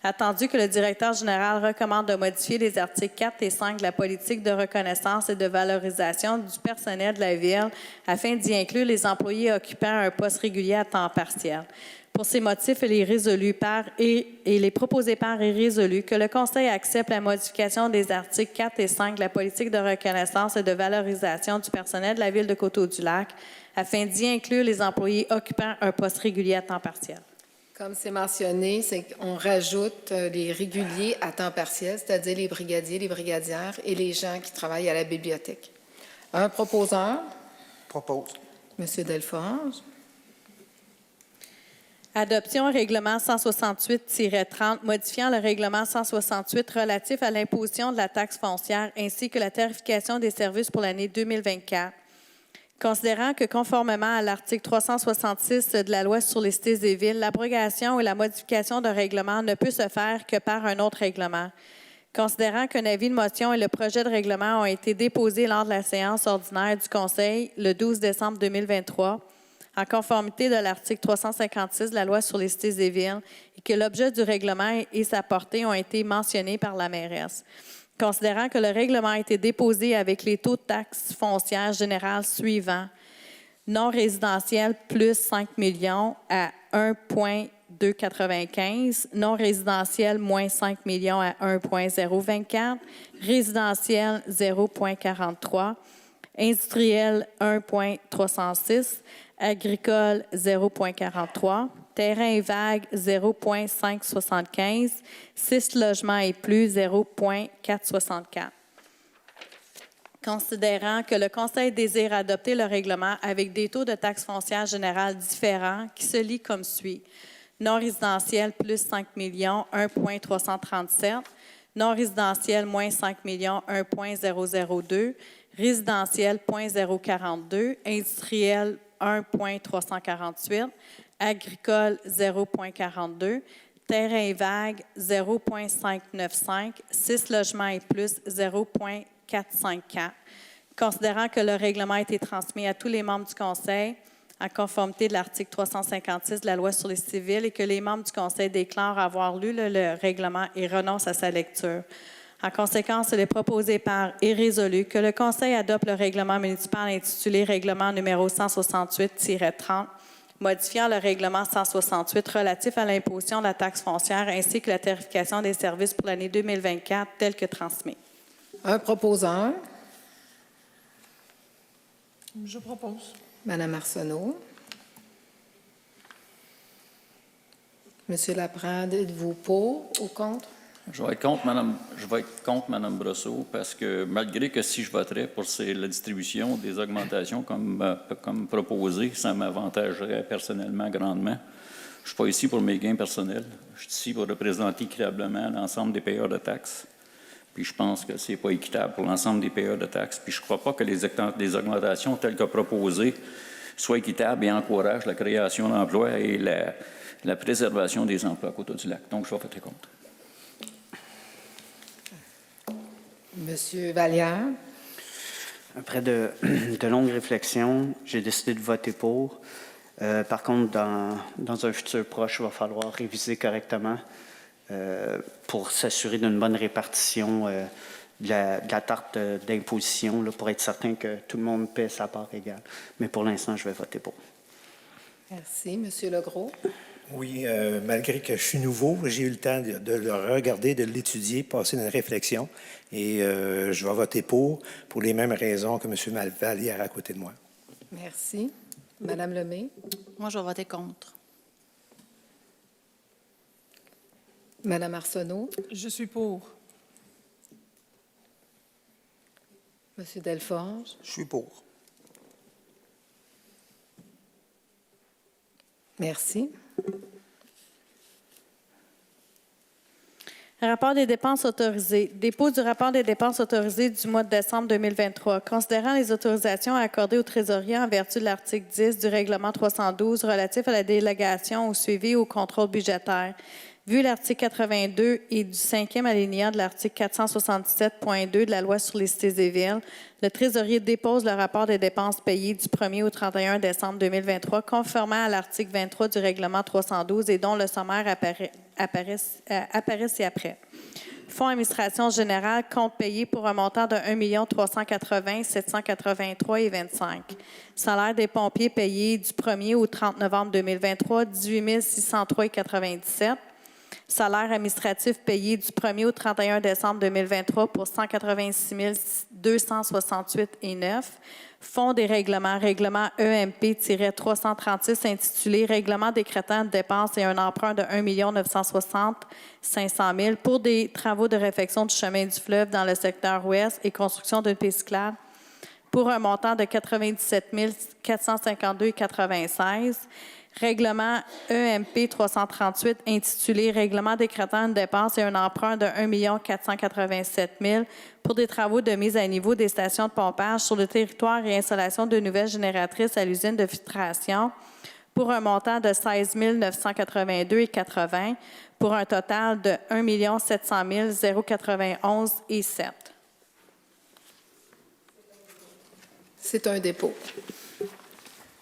[SPEAKER 3] Attendu que le directeur général recommande de modifier les articles 4 et 5 de la politique de reconnaissance et de valorisation du personnel de la Ville afin d'y inclure les employés occupant un poste régulier à temps partiel. Pour ces motifs, il est résolu par et il est proposé par et résolu que le Conseil accepte la modification des articles 4 et 5 de la politique de reconnaissance et de valorisation du personnel de la Ville de Coteau-du-Lac afin d'y inclure les employés occupant un poste régulier à temps partiel.
[SPEAKER 1] Comme c'est mentionné, c'est qu'on rajoute les réguliers à temps partiel, c'est-à-dire les brigadiers, les brigadières et les gens qui travaillent à la bibliothèque. Un proposeur,
[SPEAKER 7] Propose.
[SPEAKER 1] Monsieur Delforge.
[SPEAKER 3] Adoption règlement 168-30, modifiant le règlement 168 relatif à l'imposition de la taxe foncière ainsi que la tarification des services pour l'année 2024. Considérant que, conformément à l'article 366 de la Loi sur les cités et villes, l'abrogation et la modification d'un règlement ne peut se faire que par un autre règlement. Considérant qu'un avis de motion et le projet de règlement ont été déposés lors de la séance ordinaire du Conseil le 12 décembre 2023, en conformité de l'article 356 de la Loi sur les cités et villes, et que l'objet du règlement et sa portée ont été mentionnés par la mairesse. Considérant que le règlement a été déposé avec les taux de taxe foncière générale suivants, Non résidentiel, plus 5 millions à 1,295. Non résidentiel, moins 5 millions à 1,024. Résidentiel, 0,43. Industriel, 1,306. Agricole, 0,43. Terrain vague, 0,575. 6 logements et plus, 0,464. Considérant que le Conseil désire adopter le règlement avec des taux de taxe foncière générale différents qui se lient comme suit. Non résidentiel, plus 5 millions, 1,337. Non résidentiel, moins 5 millions, 1,002. Résidentiel, 0,042. Industriel, 1,348. Agricole, 0,42. Terrain vague, 0,595. 6 logements et plus, 0,454. Considérant que le règlement a été transmis à tous les membres du Conseil en conformité de l'article 356 de la Loi sur les civils et que les membres du Conseil déclarent avoir lu le règlement et renoncent à sa lecture. En conséquence, il est proposé par et résolu que le Conseil adopte le règlement municipal intitulé Règlement numéro 168-30, modifiant le règlement 168 relatif à l'imposition de la taxe foncière ainsi que la tarification des services pour l'année 2024 tel que transmis.
[SPEAKER 1] Un proposeur,
[SPEAKER 8] Je propose.
[SPEAKER 1] Madame Arsenault. Monsieur Laprade, êtes-vous pour ou contre?
[SPEAKER 4] Je vais être contre Mme Brosseau parce que malgré que si je voterais pour la distribution des augmentations comme proposé, ça m'avantagerait personnellement grandement. Je ne suis pas ici pour mes gains personnels. Je suis ici pour représenter équitablement l'ensemble des payeurs de taxes. Puis je pense que ce n'est pas équitable pour l'ensemble des payeurs de taxes. Puis je ne crois pas que les augmentations telles que proposées soient équitables et encouragent la création d'emplois et la préservation des emplois à Coteau-du-Lac. Donc, je vais voter contre.
[SPEAKER 1] Monsieur Vallière.
[SPEAKER 5] Après de longues réflexions, j'ai décidé de voter pour. Par contre, dans un futur proche, il va falloir réviser correctement pour s'assurer d'une bonne répartition de la tarte d'imposition, là, pour être certain que tout le monde paie sa part égale. Mais pour l'instant, je vais voter pour.
[SPEAKER 1] Merci. Monsieur Legros.
[SPEAKER 2] Oui, malgré que je suis nouveau, j'ai eu le temps de le regarder, de l'étudier, passer une réflexion, et je vais voter pour les mêmes raisons que M. Vallière à côté de moi.
[SPEAKER 1] Merci. Madame Lemay.
[SPEAKER 6] Moi, je vais voter contre.
[SPEAKER 1] Madame Arsenault.
[SPEAKER 8] Je suis pour.
[SPEAKER 1] Monsieur Delforge.
[SPEAKER 7] Je suis pour.
[SPEAKER 1] Merci.
[SPEAKER 3] Rapport des dépenses autorisées. Dépôt du rapport des dépenses autorisées du mois de décembre 2023. Considérant les autorisations accordées au trésorier en vertu de l'article 10 du règlement 312 relatif à la délégation au suivi et au contrôle budgétaire. Vu l'article 82 et du 5e alinéa de l'article 477.2 de la Loi sur les cités et villes, le trésorier dépose le rapport des dépenses payées du 1er au 31 décembre 2023, conformément à l'article 23 du règlement 312 et dont le sommaire apparaît ci-après. Fonds administration générale, compte payé pour un montant de 1 380 783,25. Salaire des pompiers payés du 1er au 30 novembre 2023, 18 603,97. Salaire administratif payé du 1er au 31 décembre 2023 pour 186 268,9. Fonds des règlements, règlement EMP-336 intitulé Règlement décrétant une dépense et un emprunt de 1 960 500 000 pour des travaux de réfection du chemin du fleuve dans le secteur ouest et construction d'une piste cyclable pour un montant de 97 452,96. Règlement EMP 338 intitulé Règlement décrétant une dépense et un emprunt de 1 487 000 pour des travaux de mise à niveau des stations de pompage sur le territoire et installation de nouvelles génératrices à l'usine de filtration pour un montant de 16 982,80 pour un total de 1 700 091,7.
[SPEAKER 1] C'est un dépôt.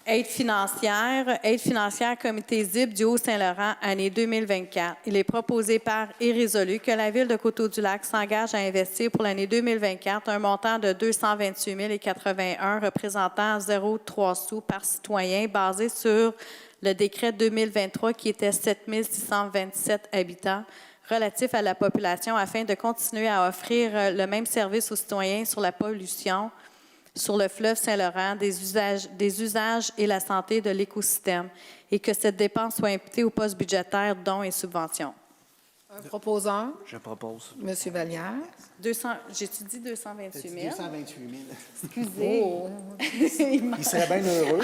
[SPEAKER 3] Aide financière Comité ZIP du Haut-Saint-Laurent, année 2024. Il est proposé par et résolu que la Ville de Coteau-du-Lac s'engage à investir pour l'année 2024 un montant de 228 081 représentant 0,3 sous par citoyen basé sur le décret 2023 qui était 7 627 habitants relatif à la population afin de continuer à offrir le même service aux citoyens sur la pollution sur le fleuve Saint-Laurent, des usages et la santé de l'écosystème, et que cette dépense soit imputée au poste budgétaire dons et subventions.
[SPEAKER 1] Un proposeur,
[SPEAKER 7] Je propose.
[SPEAKER 1] M. Vallière.
[SPEAKER 3] J'ai-tu dit 228 000?
[SPEAKER 7] 228 000.
[SPEAKER 3] Excusez.
[SPEAKER 1] Oh,
[SPEAKER 7] Il serait bien heureux.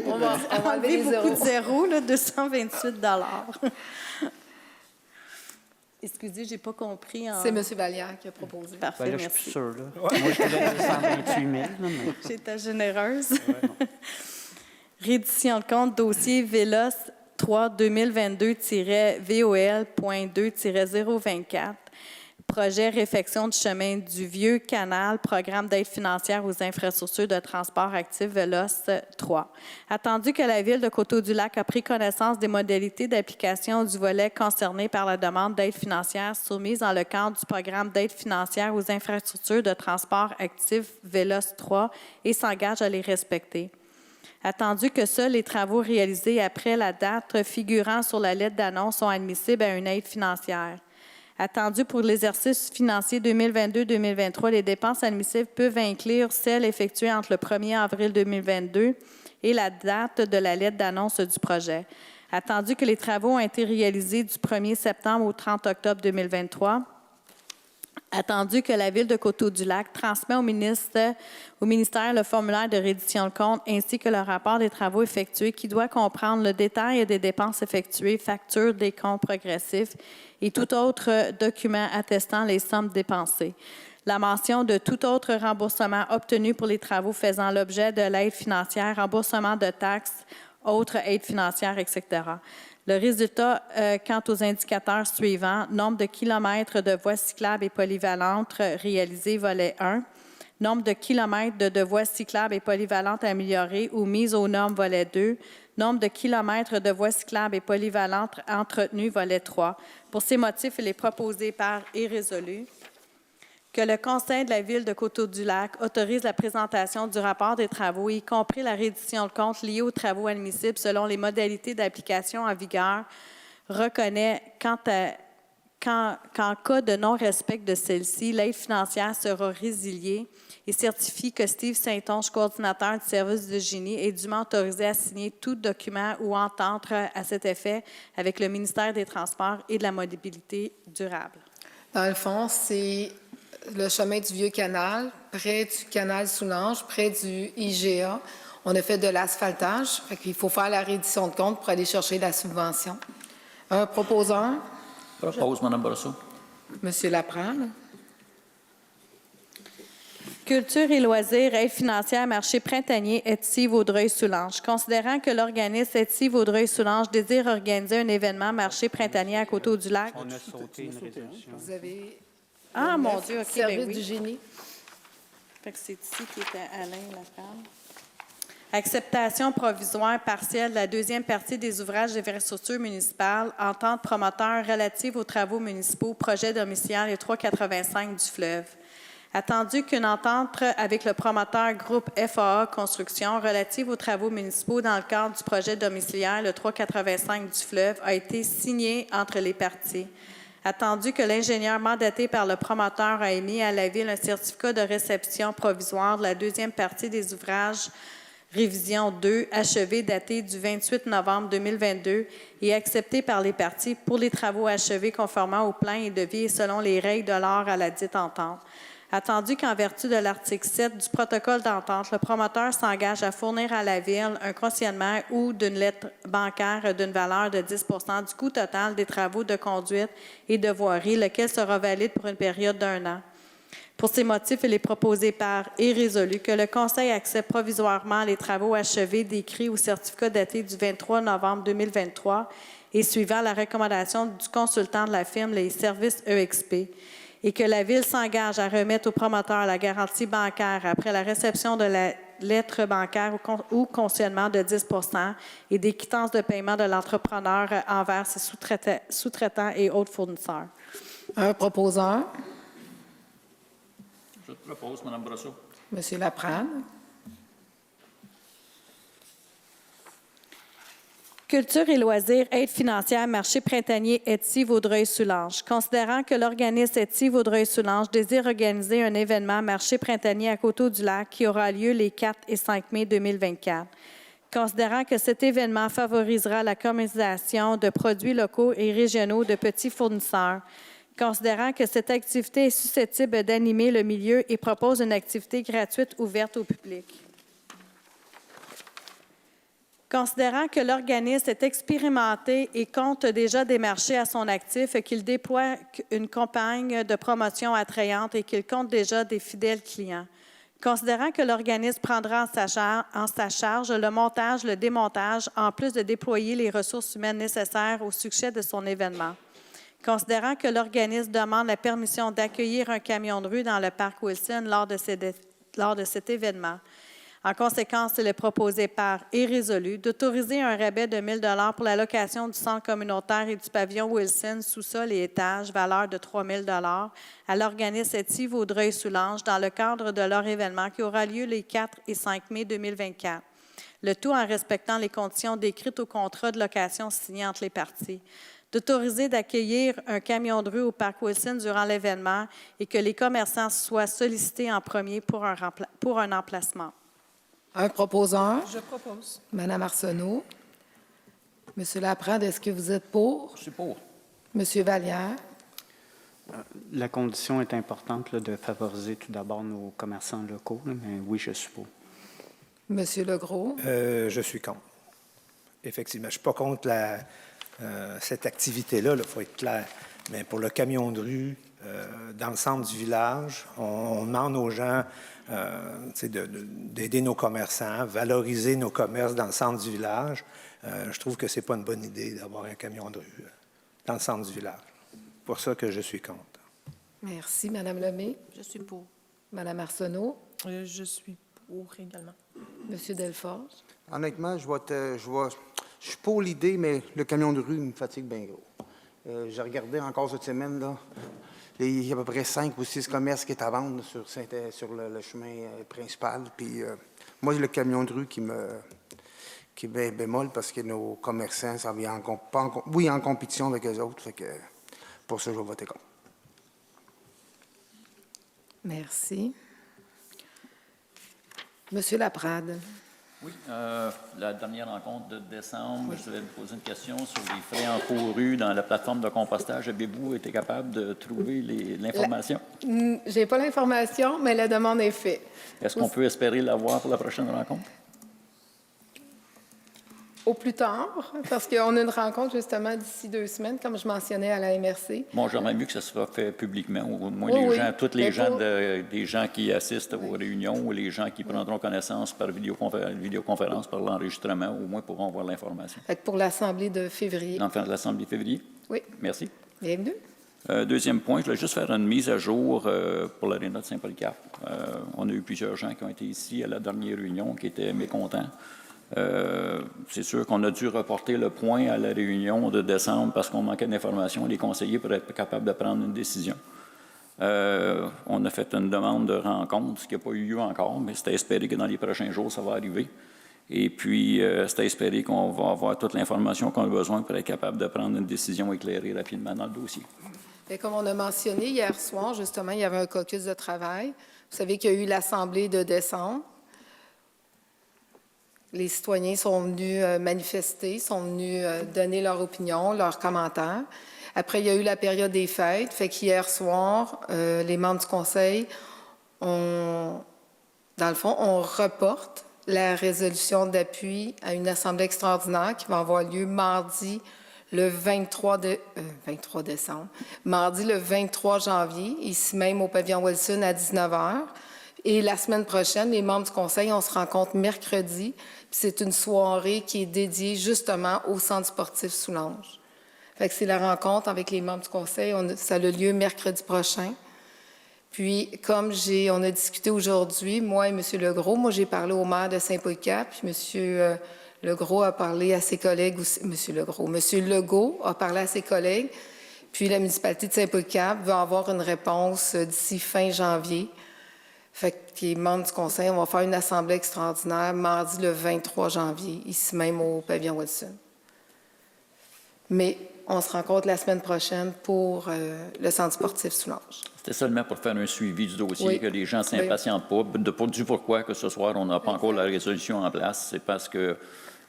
[SPEAKER 3] On va enlever
[SPEAKER 1] les
[SPEAKER 3] beaucoup
[SPEAKER 1] zéros.
[SPEAKER 3] de zéros, là, 228 Excusez, je n'ai pas compris.
[SPEAKER 1] c'est M. Vallière qui a proposé.
[SPEAKER 3] Parfait,
[SPEAKER 5] Ben là, je suis
[SPEAKER 3] merci.
[SPEAKER 5] plus sûr. Là. Moi, je te donne 228 000. Là, mais...
[SPEAKER 3] J'étais généreuse. Reddition de compte, dossier VELOS 3 2022-VOL.2-024. Projet réfection du chemin du Vieux Canal, programme d'aide financière aux infrastructures de transport actif VELOS 3. Attendu que la Ville de Coteau-du-Lac a pris connaissance des modalités d'application du volet concerné par la demande d'aide financière soumise dans le cadre du programme d'aide financière aux infrastructures de transport actif VELOS 3 et s'engage à les respecter. Attendu que seuls les travaux réalisés après la date figurant sur la lettre d'annonce sont admissibles à une aide financière. Attendu pour l'exercice financier 2022-2023, les dépenses admissibles peuvent inclure celles effectuées entre le 1er avril 2022 et la date de la lettre d'annonce du projet. Attendu que les travaux ont été réalisés du 1er septembre au 30 octobre 2023, attendu que la Ville de Coteau-du-Lac transmet au ministère le formulaire de reddition de compte ainsi que le rapport des travaux effectués qui doit comprendre le détail des dépenses effectuées, factures, décomptes progressifs et tout autre document attestant les sommes dépensées. La mention de tout autre remboursement obtenu pour les travaux faisant l'objet de l'aide financière, remboursement de taxes, autres aides financières, etc. Le résultat, quant aux indicateurs suivants, nombre de kilomètres de voies cyclables et polyvalentes réalisées, volet 1, nombre de kilomètres de voies cyclables et polyvalentes améliorées ou mises aux normes, volet 2, nombre de kilomètres de voies cyclables et polyvalentes entretenues, volet 3. Pour ces motifs, il est proposé par et résolu que le Conseil de la Ville de Coteau-du-Lac autorise la présentation du rapport des travaux, y compris la reddition de compte liée aux travaux admissibles selon les modalités d'application en vigueur, reconnaît qu'en cas de non-respect de celle-ci, l'aide financière sera résiliée et certifie que Steve Saint-Onge, coordinateur du service de génie, est dûment autorisé à signer tout document ou entente à cet effet avec le ministère des Transports et de la Mobilité durable.
[SPEAKER 1] Dans le fond, c'est le chemin du Vieux Canal, près du canal Soulanges, près du IGA. On a fait de l'asphaltage. Il faut faire la reddition de compte pour aller chercher la subvention. Un proposeur,
[SPEAKER 4] Propose, Mme Brosseau.
[SPEAKER 1] M. Laprade.
[SPEAKER 3] Culture et loisirs, aide financière, marché printanier, Etsy, Vaudreuil-Soulanges. Considérant que l'organisme Etsy, Vaudreuil-Soulanges désire organiser un événement marché printanier à Coteau-du-Lac.
[SPEAKER 5] On a sauté une résolution.
[SPEAKER 1] Vous avez
[SPEAKER 3] Ah, mon Dieu, OK,
[SPEAKER 1] service
[SPEAKER 3] ben
[SPEAKER 1] du
[SPEAKER 3] oui.
[SPEAKER 1] génie.
[SPEAKER 3] Fait que c'est ici qui était Alain Laprade. Acceptation provisoire partielle de la deuxième partie des ouvrages d'infrastructure municipale, entente promoteur relative aux travaux municipaux, projet domiciliaire et 385 du fleuve. Attendu qu'une entente avec le promoteur groupe FAA Construction relative aux travaux municipaux dans le cadre du projet domiciliaire, le 385 du fleuve, a été signée entre les parties. Attendu que l'ingénieur mandaté par le promoteur a émis à la Ville un certificat de réception provisoire de la deuxième partie des ouvrages révision 2, achevé daté du 28 novembre 2022 et accepté par les parties pour les travaux achevés conformément au plan et devis et selon les règles de l'art à la dite entente. Attendu qu'en vertu de l'article 7 du protocole d'entente, le promoteur s'engage à fournir à la Ville un cautionnement ou d'une lettre bancaire d'une valeur de 10 du coût total des travaux de conduite et de voirie, lequel sera valide pour une période d'1 an. Pour ces motifs, il est proposé par et résolu que le Conseil accepte provisoirement les travaux achevés décrits au certificat daté du 23 novembre 2023 et suivant la recommandation du consultant de la firme Les Services EXP et que la Ville s'engage à remettre au promoteur la garantie bancaire après la réception de lettres bancaires ou cautionnement de 10 % et des quittances de paiement de l'entrepreneur envers ses sous-traitants et autres fournisseurs.
[SPEAKER 1] Un proposeur,
[SPEAKER 4] Je te propose, Mme Brosseau.
[SPEAKER 1] M. Laprade.
[SPEAKER 3] Culture et loisirs, aide financière, marché printanier Etsy Vaudreuil-Soulanges. Considérant que l'organisme Etsy Vaudreuil-Soulanges désire organiser un événement marché printanier à Coteau-du-Lac qui aura lieu les 4 et 5 mai 2024. Considérant que cet événement favorisera la commercialisation de produits locaux et régionaux de petits fournisseurs. Considérant que cette activité est susceptible d'animer le milieu et propose une activité gratuite ouverte au public. Considérant que l'organisme est expérimenté et compte déjà des marchés à son actif, qu'il déploie une campagne de promotion attrayante et qu'il compte déjà des fidèles clients. Considérant que l'organisme prendra en sa charge le montage, le démontage, en plus de déployer les ressources humaines nécessaires au succès de son événement. Considérant que l'organisme demande la permission d'accueillir un camion de rue dans le parc Wilson lors de cet événement. En conséquence, il est proposé par et résolu d'autoriser un rabais de 1 000 $ pour la location du centre communautaire et du pavillon Wilson, sous-sol et étage, valeur de 3 000 $ à l'organisme Etsy Vaudreuil-Soulanges dans le cadre de leur événement qui aura lieu les 4 et 5 mai 2024. Le tout en respectant les conditions décrites au contrat de location signé entre les parties. D'autoriser d'accueillir un camion de rue au parc Wilson durant l'événement et que les commerçants soient sollicités en premier pour un emplacement.
[SPEAKER 1] Un proposeur,
[SPEAKER 8] Je propose.
[SPEAKER 1] Mme Arsenault. M. Laprade, est-ce que vous êtes pour?
[SPEAKER 4] Je suis pour.
[SPEAKER 1] M. Vallière.
[SPEAKER 5] La condition est importante là, de favoriser tout d'abord nos commerçants locaux, là, mais oui, je suis pour.
[SPEAKER 1] M. Legros.
[SPEAKER 2] Je suis contre. Effectivement, je ne suis pas contre cette activité-là, il faut être clair. Mais pour le camion de rue, dans le centre du village, on demande aux gens d'aider nos commerçants, valoriser nos commerces dans le centre du village. Je trouve que ce n'est pas une bonne idée d'avoir un camion de rue dans le centre du village. C'est pour ça que je suis contre.
[SPEAKER 1] Merci. Mme Lemay.
[SPEAKER 6] Je suis pour.
[SPEAKER 1] Mme Arsenault.
[SPEAKER 8] Je suis pour également.
[SPEAKER 1] M. Delforge.
[SPEAKER 7] Honnêtement, je suis pour l'idée, mais le camion de rue me fatigue bien gros. J'ai regardé encore cette semaine, là. Il y a à peu près 5 ou 6 commerces qui est à vendre sur le chemin principal. Puis moi, le camion de rue qui est bien bémol parce que nos commerçants, ça vient en compétition avec eux autres. Fait que pour ça, je vais voter contre.
[SPEAKER 1] Merci. M. Laprade.
[SPEAKER 4] Oui, la dernière rencontre de décembre, je voulais vous poser une question sur les frais encourus dans la plateforme de compostage. Avez-vous été capable de trouver l'information?
[SPEAKER 1] Je n'ai pas l'information, mais la demande est faite.
[SPEAKER 4] Est-ce qu'on peut espérer l'avoir pour la prochaine rencontre?
[SPEAKER 1] Au plus tard, parce qu'on a une rencontre justement d'ici 2 semaines, comme je mentionnais à la MRC.
[SPEAKER 4] Bon, j'aimerais mieux que ça soit fait publiquement, au moins
[SPEAKER 1] Oui,
[SPEAKER 4] tous les
[SPEAKER 1] mais
[SPEAKER 4] gens, des gens qui assistent aux réunions ou les gens qui prendront connaissance par vidéoconférence, par l'enregistrement, au moins pourront voir l'information.
[SPEAKER 1] Fait que pour l'Assemblée de février.
[SPEAKER 4] L'enfant de l'Assemblée février?
[SPEAKER 1] Oui.
[SPEAKER 4] Merci.
[SPEAKER 1] Bienvenue.
[SPEAKER 4] Deuxième point, je voulais juste faire une mise à jour pour l'aréna de Saint-Polycarpe. On a eu plusieurs gens qui ont été ici à la dernière réunion qui étaient mécontents. C'est sûr qu'on a dû reporter le point à la réunion de décembre parce qu'on manquait d'informations, les conseillers pour être capables de prendre une décision. On a fait une demande de rencontre, ce qui n'a pas eu lieu encore, mais c'est à espérer que dans les prochains jours, ça va arriver. Et puis, c'est à espérer qu'on va avoir toute l'information qu'on a besoin pour être capable de prendre une décision éclairée rapidement dans le dossier.
[SPEAKER 1] Et comme on a mentionné hier soir, justement, il y avait un caucus de travail. Vous savez qu'il y a eu l'Assemblée de décembre. Les citoyens sont venus manifester, sont venus donner leur opinion, leurs commentaires. Après, il y a eu la période des fêtes, fait qu'hier soir, les membres du Conseil, dans le fond, on reporte la résolution d'appui à une assemblée extraordinaire qui va avoir lieu mardi le 23 décembre, mardi le 23 janvier, ici même au pavillon Wilson à 19h. Et la semaine prochaine, les membres du Conseil, on se rencontre mercredi. C'est une soirée qui est dédiée justement au Centre sportif Soulanges. Fait que c'est la rencontre avec les membres du Conseil. Ça a lieu mercredi prochain. Puis, comme on a discuté aujourd'hui, moi et M. Legros, moi j'ai parlé au maire de Saint-Paul-Cap, puis M. Legros a parlé à ses collègues aussi, M. Legault a parlé à ses collègues, puis la municipalité de Saint-Paul-Cap va avoir une réponse d'ici fin janvier. Fait que les membres du conseil, on va faire une assemblée extraordinaire mardi le 23 janvier, ici même au pavillon Wilson. Mais on se rencontre la semaine prochaine pour le centre sportif Soulanges.
[SPEAKER 4] C'était seulement pour faire un suivi du dossier,
[SPEAKER 1] Oui.
[SPEAKER 4] que les gens ne s'impatientent pas. Du pourquoi que ce soir, on n'a pas encore la résolution en place, c'est parce que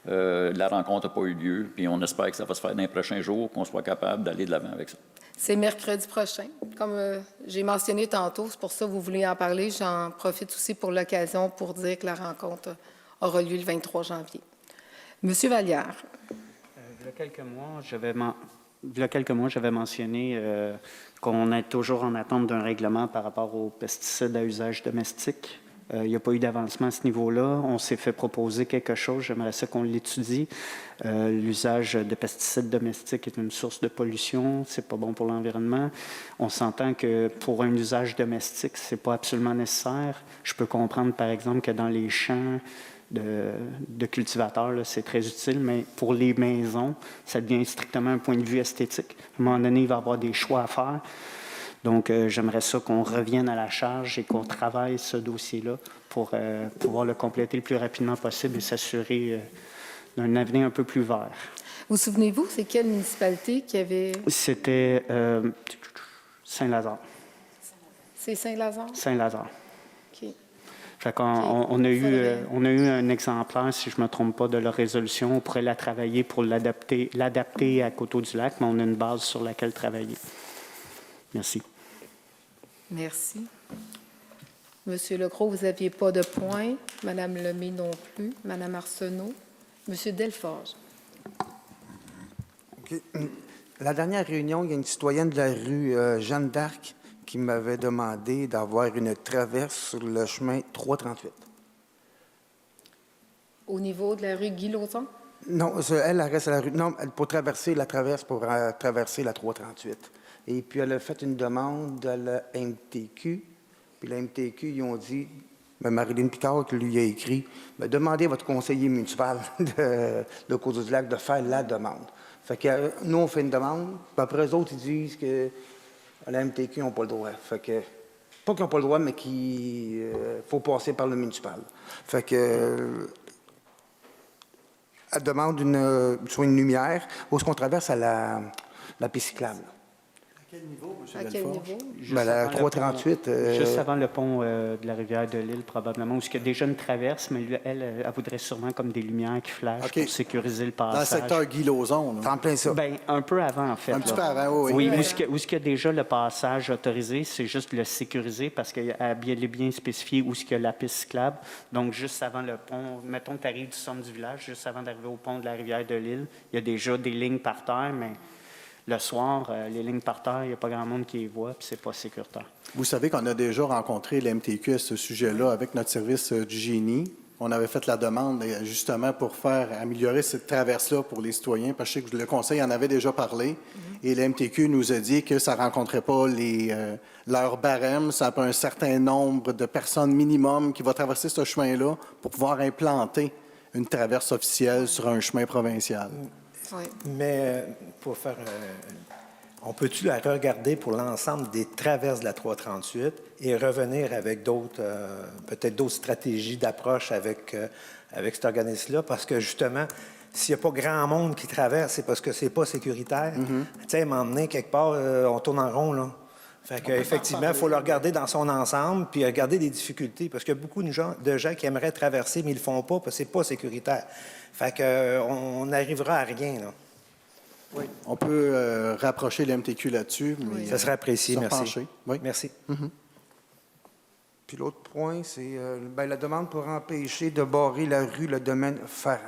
[SPEAKER 4] la rencontre n'a pas eu lieu, puis on espère que ça va se faire dans les prochains jours, qu'on soit capable d'aller de l'avant avec ça.
[SPEAKER 1] C'est mercredi prochain. Comme j'ai mentionné tantôt, c'est pour ça que vous voulez en parler. J'en profite aussi pour l'occasion pour dire que la rencontre aura lieu le 23 janvier. Monsieur Vallière.
[SPEAKER 5] Il y a quelques mois, j'avais mentionné qu'on est toujours en attente d'un règlement par rapport aux pesticides à usage domestique. Il n'y a pas eu d'avancement à ce niveau-là. On s'est fait proposer quelque chose. J'aimerais ça qu'on l'étudie. L'usage de pesticides domestiques est une source de pollution. C'est pas bon pour l'environnement. On s'entend que pour un usage domestique, c'est pas absolument nécessaire. Je peux comprendre, par exemple, que dans les champs de cultivateurs, là, c'est très utile, mais pour les maisons, ça devient strictement un point de vue esthétique. À un moment donné, il va y avoir des choix à faire. Donc, j'aimerais ça qu'on revienne à la charge et qu'on travaille ce dossier-là pour pouvoir le compléter le plus rapidement possible et s'assurer d'un avenir un peu plus vert.
[SPEAKER 1] Vous souvenez-vous, c'est quelle municipalité qui avait...
[SPEAKER 5] C'était Saint-Lazare.
[SPEAKER 1] C'est Saint-Lazare?
[SPEAKER 5] Saint-Lazare.
[SPEAKER 1] OK.
[SPEAKER 5] Fait qu'on on a eu un exemplaire, si je ne me trompe pas, de leur résolution. On pourrait la travailler pour l'adapter à Coteau-du-Lac, mais on a une base sur laquelle travailler. Merci.
[SPEAKER 1] Merci. Monsieur Legros, vous n'aviez pas de point. Madame Lemay non plus. Madame Arsenault. Monsieur Delforge.
[SPEAKER 7] OK. La dernière réunion, il y a une citoyenne de la rue Jeanne d'Arc qui m'avait demandé d'avoir une traverse sur le chemin 338.
[SPEAKER 1] Au niveau de la rue Guy-Lauzon?
[SPEAKER 7] Non, elle reste à la rue. Non, pour traverser la traverse, pour traverser la 338. Et puis, elle a fait une demande à la MTQ. Puis, la MTQ, ils ont dit, Marilyn Picard, qui lui a écrit, demandez à votre conseiller municipal de Coteau-du-Lac de faire la demande. Fait que nous, on fait une demande. Puis après, eux autres, ils disent que la MTQ n'ont pas le droit. Fait que, pas qu'ils n'ont pas le droit, mais qu'il faut passer par le municipal. Fait que, elle demande une lumière où est-ce qu'on traverse à la piste cyclable.
[SPEAKER 2] À quel niveau, M.
[SPEAKER 1] À quel niveau?
[SPEAKER 7] La 338.
[SPEAKER 5] Juste avant le pont de la rivière de l'Île, probablement, où il y a déjà une traverse, mais elle voudrait sûrement comme des lumières qui flashent pour sécuriser le passage.
[SPEAKER 9] Dans le secteur Guy-Lauzon.
[SPEAKER 7] En plein ça.
[SPEAKER 5] Bien, un peu avant, en fait.
[SPEAKER 9] Un petit peu avant, oui.
[SPEAKER 5] Oui, où est-ce qu'il y a déjà le passage autorisé, c'est juste le sécuriser parce qu'elle est bien spécifié où est-ce qu'il y a la piste cyclable. Donc, juste avant le pont, mettons que tu arrives du centre du village, juste avant d'arriver au pont de la rivière de l'Île, il y a déjà des lignes par terre, mais le soir, les lignes par terre, il n'y a pas grand monde qui les voit, puis c'est pas sécuritaire.
[SPEAKER 9] Vous savez qu'on a déjà rencontré l'MTQ à ce sujet-là avec notre service du génie. On avait fait la demande justement pour faire améliorer cette traverse-là pour les citoyens, parce que je sais que le Conseil en avait déjà parlé. Et l'MTQ nous a dit que ça ne rencontrait pas leur barème. Ça prend un certain nombre de personnes minimum qui vont traverser ce chemin-là pour pouvoir implanter une traverse officielle sur un chemin provincial.
[SPEAKER 1] Oui.
[SPEAKER 2] Mais pour faire... on peut-tu la regarder pour l'ensemble des traverses de la 338 et revenir avec d'autres, peut-être d'autres stratégies d'approche avec cet organisme-là? Parce que justement, s'il n'y a pas grand monde qui traverse, c'est parce que c'est pas sécuritaire. Tu sais, m'emmener quelque part, on tourne en rond, là. Fait qu'effectivement, il faut le regarder dans son ensemble puis regarder les difficultés. Parce qu'il y a beaucoup de gens qui aimeraient traverser, mais ils ne le font pas parce que ce n'est pas sécuritaire. Fait qu'on n'arrivera à rien, là.
[SPEAKER 9] Oui. On peut rapprocher l'MTQ là-dessus. Mais,
[SPEAKER 2] ça serait apprécié, merci.
[SPEAKER 9] Oui.
[SPEAKER 2] Merci.
[SPEAKER 7] Puis l'autre point, c'est la demande pour empêcher de barrer la rue Le Domaine Farran.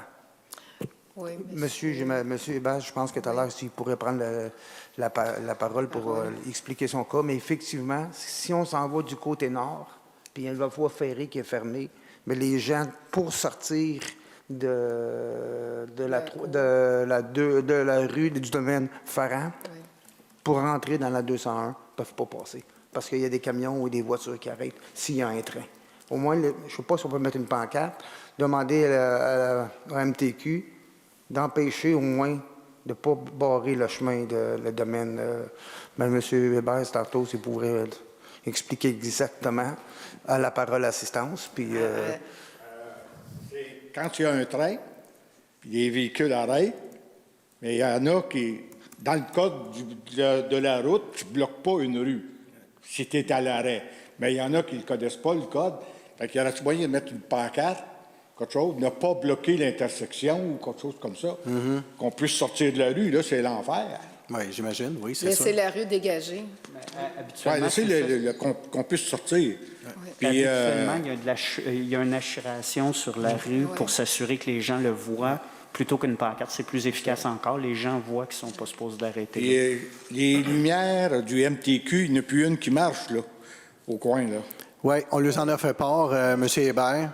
[SPEAKER 1] Oui,
[SPEAKER 7] Monsieur Hébert, je pense que tout à l'heure, s'il pourrait prendre la parole pour expliquer son cas. Mais effectivement, si on s'en va du côté nord, puis il y a la voie ferrée qui est fermée, mais les gens, pour sortir de la rue du Domaine Farran, pour rentrer dans la 201, ne peuvent pas passer. parce qu'il y a des camions ou des voitures qui arrêtent s'il y a un train. Au moins, je ne sais pas si on peut mettre une pancarte, demander à la MTQ d'empêcher au moins de ne pas barrer le chemin de le domaine. M. Hébert, tantôt, s'il pourrait expliquer exactement à la parole assistance. Puis,
[SPEAKER 10] quand il y a un train, puis les véhicules arrêtent, mais il y en a qui, dans le code de la route, tu ne bloques pas une rue si tu es à l'arrêt. Mais il y en a qui ne connaissent pas le code. Fait qu'il y aurait moyen de mettre une pancarte, quelque chose, ne pas bloquer l'intersection ou quelque chose comme ça, qu'on puisse sortir de la rue. Là, c'est l'enfer.
[SPEAKER 9] Oui, j'imagine, oui, c'est ça.
[SPEAKER 1] Laisser la rue dégagée.
[SPEAKER 5] Habituellement,
[SPEAKER 10] Laisser qu'on puisse sortir. Puis,
[SPEAKER 5] habituellement, il y a une assuration sur la rue pour s'assurer que les gens le voient. Plutôt qu'une pancarte, c'est plus efficace encore. Les gens voient qu'ils ne sont pas supposés d'arrêter.
[SPEAKER 10] et les lumières du MTQ, il n'y en a plus une qui marche, là, au coin, là.
[SPEAKER 9] Oui, on lui en a fait part, M. Hébert.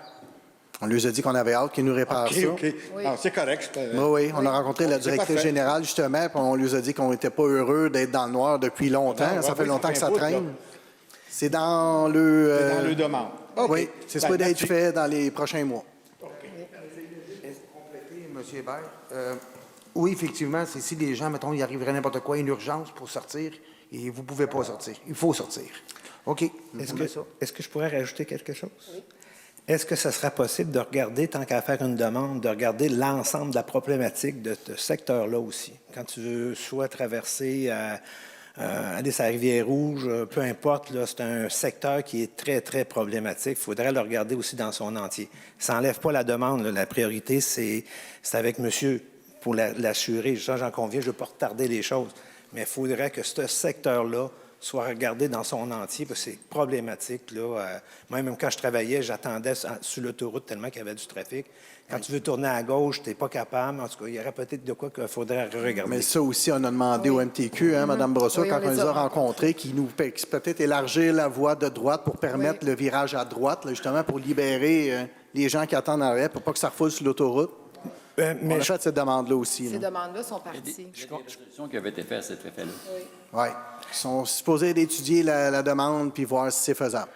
[SPEAKER 9] On lui a dit qu'on avait hâte qu'il nous répare ça.
[SPEAKER 10] OK. Ah, c'est correct.
[SPEAKER 9] Oui, on a rencontré la
[SPEAKER 10] C'est
[SPEAKER 9] directrice
[SPEAKER 10] parfait.
[SPEAKER 9] générale, justement, puis on lui a dit qu'on n'était pas heureux d'être dans le noir depuis longtemps.
[SPEAKER 10] Non,
[SPEAKER 9] Ça fait
[SPEAKER 10] oui,
[SPEAKER 9] longtemps
[SPEAKER 10] ça
[SPEAKER 9] que
[SPEAKER 10] fait
[SPEAKER 9] ça
[SPEAKER 10] un bout,
[SPEAKER 9] traîne.
[SPEAKER 10] là.
[SPEAKER 9] C'est dans le...
[SPEAKER 10] C'est dans le demande. OK.
[SPEAKER 9] Oui, c'est
[SPEAKER 10] Ben,
[SPEAKER 9] supposé être
[SPEAKER 10] merci.
[SPEAKER 9] fait dans les prochains mois.
[SPEAKER 7] est-ce compléter, M. Hébert? Oui, effectivement, c'est si les gens, mettons, il arriverait n'importe quoi, une urgence pour sortir, et vous ne pouvez pas sortir. Il faut sortir. OK.
[SPEAKER 2] Est-ce que je pourrais rajouter quelque chose? Oui. Est-ce que ce sera possible de regarder, tant qu'à faire une demande, de regarder l'ensemble de la problématique de ce secteur-là aussi? Quand tu veux soit traverser, aller sur la Rivière-Rouge, peu importe, là, c'est un secteur qui est très, très problématique. Il faudrait le regarder aussi dans son entier. Ça n'enlève pas la demande, là. La priorité, c'est avec monsieur pour l'assurer. J'en conviens, je ne veux pas retarder les choses. Mais il faudrait que ce secteur-là soit regardé dans son entier, parce que c'est problématique. Là. Même quand je travaillais, j'attendais sur l'autoroute tellement qu'il y avait du trafic. Quand tu veux tourner à gauche, tu n'es pas capable. En tout cas, il y aurait peut-être de quoi qu'il faudrait regarder.
[SPEAKER 9] Mais ça aussi, on a demandé au MTQ, hein, Mme Brossard,
[SPEAKER 1] Oui,
[SPEAKER 9] quand
[SPEAKER 1] on
[SPEAKER 9] on
[SPEAKER 1] les
[SPEAKER 9] les
[SPEAKER 1] a
[SPEAKER 9] a rencontrés, qui nous peut-être élargir la voie de droite pour permettre le virage à droite, là, justement, pour libérer les gens qui attendent en arrière, pour pas que ça refoule sur l'autoroute. On a fait cette demande-là aussi.
[SPEAKER 1] Ces
[SPEAKER 9] là.
[SPEAKER 1] demandes-là sont parties.
[SPEAKER 4] Il y a des résolutions qui avaient été faites à cet effet-là.
[SPEAKER 9] Oui. Ils sont supposés d'étudier la demande puis voir si c'est faisable.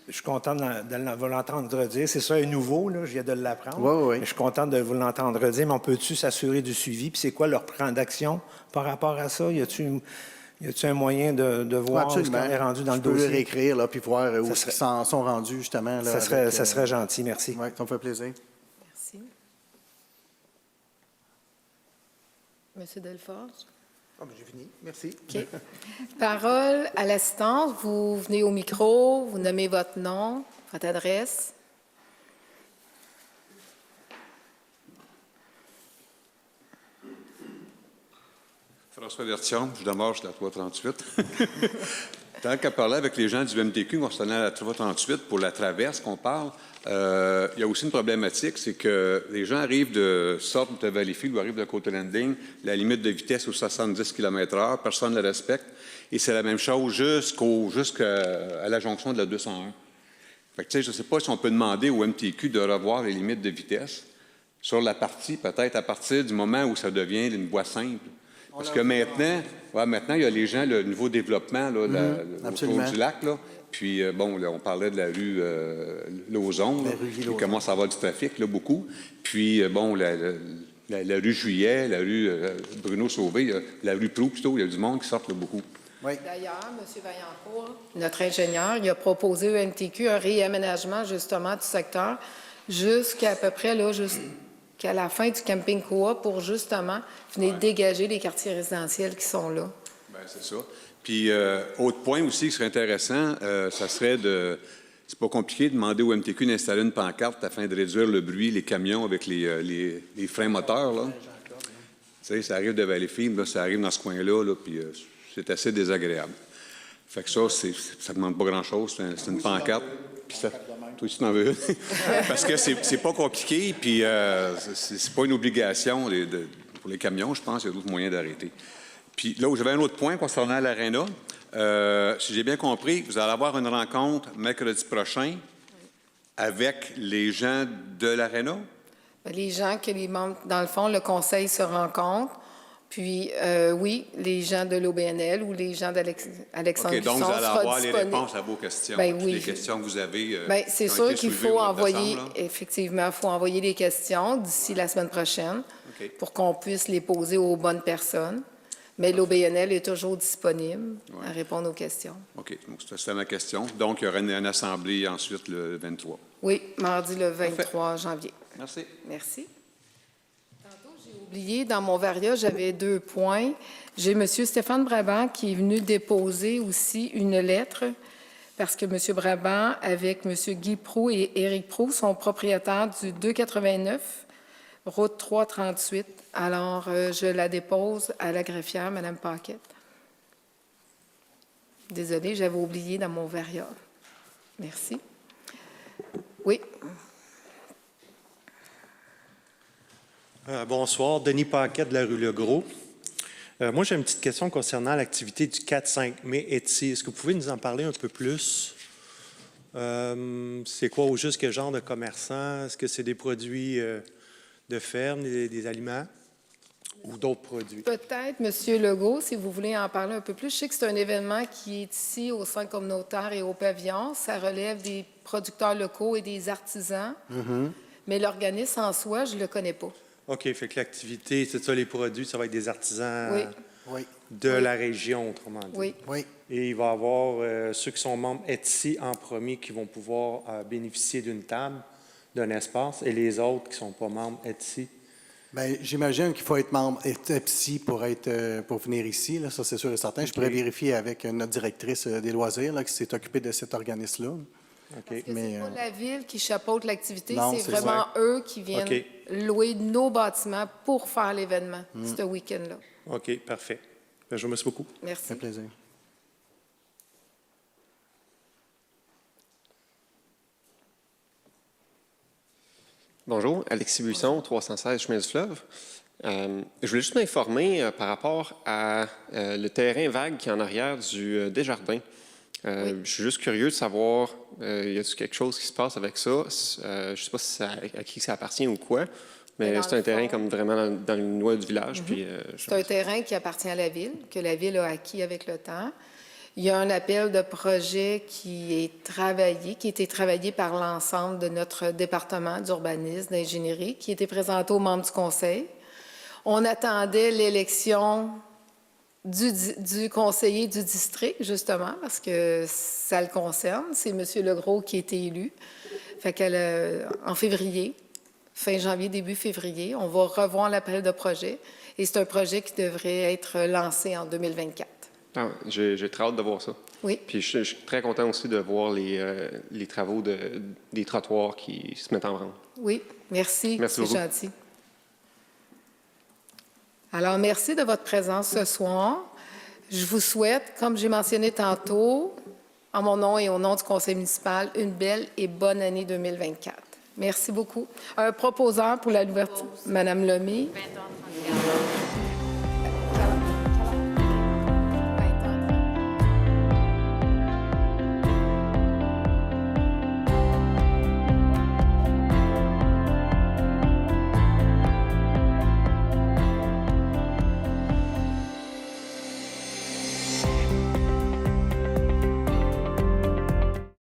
[SPEAKER 2] Je suis content de vous l'entendre dire. C'est ça, un nouveau, là, je viens de l'apprendre.
[SPEAKER 9] Oui.
[SPEAKER 2] Mais je suis content de vous l'entendre dire, mais on peut-tu s'assurer du suivi? Puis c'est quoi leur plan d'action par rapport à ça? Y a-t-il un moyen de voir où
[SPEAKER 9] Absolument.
[SPEAKER 2] on est rendu dans
[SPEAKER 9] Je
[SPEAKER 2] le
[SPEAKER 9] peux
[SPEAKER 2] dossier?
[SPEAKER 9] le réécrire là, puis voir où
[SPEAKER 2] serait-
[SPEAKER 9] ils s'en sont rendus, justement. Là,
[SPEAKER 2] Ça serait gentil, merci.
[SPEAKER 9] Oui, ça me fait plaisir.
[SPEAKER 1] Merci. Monsieur Delforge.
[SPEAKER 7] Ah, ben, j'ai fini. Merci.
[SPEAKER 1] OK. Parole à l'assistance. Vous venez au micro, vous nommez votre nom, votre adresse.
[SPEAKER 11] François Vertion, je demeure sur la 338. Tant qu'à parler avec les gens du MTQ concernant la 338 pour la traverse qu'on parle, il y a aussi une problématique, c'est que les gens sortent de Valleyfield ou arrivent de Côte-Landing, la limite de vitesse aux 70 km/h, personne ne la respecte, et c'est la même chose jusqu'à la jonction de la 201. Fait que, je ne sais pas si on peut demander au MTQ de revoir les limites de vitesse sur la partie, peut-être à partir du moment où ça devient une voie simple. Parce que maintenant, il y a les gens, le nouveau développement là, autour du lac. Là. Puis, là, on parlait de la rue Lauson, là, qui commence à avoir du trafic, là, beaucoup. Puis, la rue Juillet, la rue Bruno Sauvé, la rue Proulx, plutôt, il y a du monde qui sort là, beaucoup.
[SPEAKER 9] Oui.
[SPEAKER 1] D'ailleurs, M. Vaillancourt, notre ingénieur, il a proposé au MTQ un réaménagement, justement, du secteur jusqu'à peu près, là, jusqu'à la fin du camping Coop pour, justement, venir dégager les quartiers résidentiels qui sont là.
[SPEAKER 11] Bien, c'est ça. Puis, autre point aussi qui serait intéressant, ça serait c'est pas compliqué de demander au MTQ d'installer une pancarte afin de réduire le bruit, les camions avec les freins moteurs, là. Tu sais, ça arrive de Valleyfield, là, ça arrive dans ce coin-là, là, puis c'est assez désagréable. Fait que ça ne demande pas grand-chose, c'est une pancarte. Puis ça, toi aussi, tu en veux une. Parce que c'est pas compliqué, puis c'est pas une obligation pour les camions, je pense, il y a d'autres moyens d'arrêter. Puis là où j'avais un autre point concernant l'aréna, si j'ai bien compris, vous allez avoir une rencontre mercredi prochain avec les gens de l'aréna?
[SPEAKER 1] Les gens que les membres, dans le fond, le conseil se rencontre. Puis, oui, les gens de l'OBNL ou les gens d'Alexandre
[SPEAKER 11] OK, donc
[SPEAKER 1] Cusson
[SPEAKER 11] vous allez
[SPEAKER 1] sera
[SPEAKER 11] avoir les
[SPEAKER 1] disponible.
[SPEAKER 11] réponses à vos questions.
[SPEAKER 1] Ben
[SPEAKER 11] Toutes
[SPEAKER 1] oui.
[SPEAKER 11] les questions que vous avez.
[SPEAKER 1] Bien, c'est
[SPEAKER 11] qui ont
[SPEAKER 1] sûr
[SPEAKER 11] été
[SPEAKER 1] qu'il
[SPEAKER 11] soulevées
[SPEAKER 1] faut
[SPEAKER 11] au mois de
[SPEAKER 1] envoyer,
[SPEAKER 11] décembre, là.
[SPEAKER 1] effectivement, il faut envoyer les questions d'ici la semaine prochaine
[SPEAKER 11] OK.
[SPEAKER 1] pour qu'on puisse les poser aux bonnes personnes. Mais l'OBNL est toujours disponible à répondre aux questions.
[SPEAKER 11] OK, donc c'était ma question. Donc, il y aura une assemblée ensuite le 23.
[SPEAKER 1] Oui, mardi le 23 janvier.
[SPEAKER 11] Merci.
[SPEAKER 1] Merci. Tantôt, j'ai oublié, dans mon varia, j'avais 2 points. J'ai M. Stéphane Brabant qui est venu déposer aussi une lettre parce que M. Brabant, avec M. Guy Proulx et Éric Proulx, sont propriétaires du 289, route 338. Alors, je la dépose à la greffière, Mme Paquette. Désolée, j'avais oublié dans mon varia. Merci. Oui.
[SPEAKER 12] Bonsoir, Denis Paquette de la rue Legros. Moi, j'ai une petite question concernant l'activité du 4-5 mai Etsy. Est-ce que vous pouvez nous en parler un peu plus? C'est quoi au juste quel genre de commerçant? Est-ce que c'est des produits de ferme, des aliments ou d'autres produits?
[SPEAKER 1] Peut-être, M. Legault, si vous voulez en parler un peu plus. Je sais que c'est un événement qui est ici au Centre communautaire et au pavillon. Ça relève des producteurs locaux et des artisans. Mais l'organisme en soi, je ne le connais pas.
[SPEAKER 12] OK, fait que l'activité, c'est ça, les produits, ça va être des artisans
[SPEAKER 1] Oui.
[SPEAKER 12] de la région, autrement dit.
[SPEAKER 1] Oui.
[SPEAKER 7] Oui.
[SPEAKER 12] Et il va y avoir ceux qui sont membres Etsy en premier qui vont pouvoir bénéficier d'une table, d'un espace, et les autres qui ne sont pas membres Etsy.
[SPEAKER 9] Bien, j'imagine qu'il faut être membre Etsy pour venir ici, là, ça c'est sûr et certain. Je pourrais vérifier avec notre directrice des loisirs là, qui s'est occupée de cet organisme-là.
[SPEAKER 1] Parce que c'est pas la ville qui chapeaute l'activité,
[SPEAKER 9] Non,
[SPEAKER 1] c'est
[SPEAKER 9] c'est
[SPEAKER 1] vraiment
[SPEAKER 9] ça.
[SPEAKER 1] eux qui viennent louer nos bâtiments pour faire l'événement, ce week-end-là.
[SPEAKER 12] OK, parfait. Ben, je vous remercie beaucoup.
[SPEAKER 1] Merci.
[SPEAKER 9] Ça fait plaisir.
[SPEAKER 13] Bonjour, Alexis Buisson, 316 Chemin du Fleuve. Je voulais juste m'informer par rapport à le terrain vague qui est en arrière du Desjardins. Je suis juste curieux de savoir, y a-t-il quelque chose qui se passe avec ça? Je ne sais pas à qui ça appartient ou quoi, mais c'est un terrain comme vraiment dans le noyau du village.
[SPEAKER 1] C'est un terrain qui appartient à la ville, que la ville a acquis avec le temps. Il y a un appel de projet qui a été travaillé par l'ensemble de notre département d'urbanisme, d'ingénierie, qui a été présenté aux membres du conseil. On attendait l'élection du conseiller du district, justement, parce que ça le concerne. C'est M. Legros qui a été élu. Fait en février, fin janvier, début février, on va revoir l'appel de projet. Et c'est un projet qui devrait être lancé en 2024.
[SPEAKER 13] Ah, j'ai très hâte de voir ça.
[SPEAKER 1] Oui.
[SPEAKER 13] Puis je suis très content aussi de voir les travaux des trottoirs qui se mettent en branle.
[SPEAKER 1] Oui, merci.
[SPEAKER 13] Merci
[SPEAKER 1] c'est
[SPEAKER 13] beaucoup.
[SPEAKER 1] gentil. Alors, merci de votre présence ce soir. Je vous souhaite, comme j'ai mentionné tantôt, en mon nom et au nom du conseil municipal, une belle et bonne année 2024. Merci beaucoup. Un proposeur pour l'ouverture, Mme Lemay.
[SPEAKER 6] 20h34.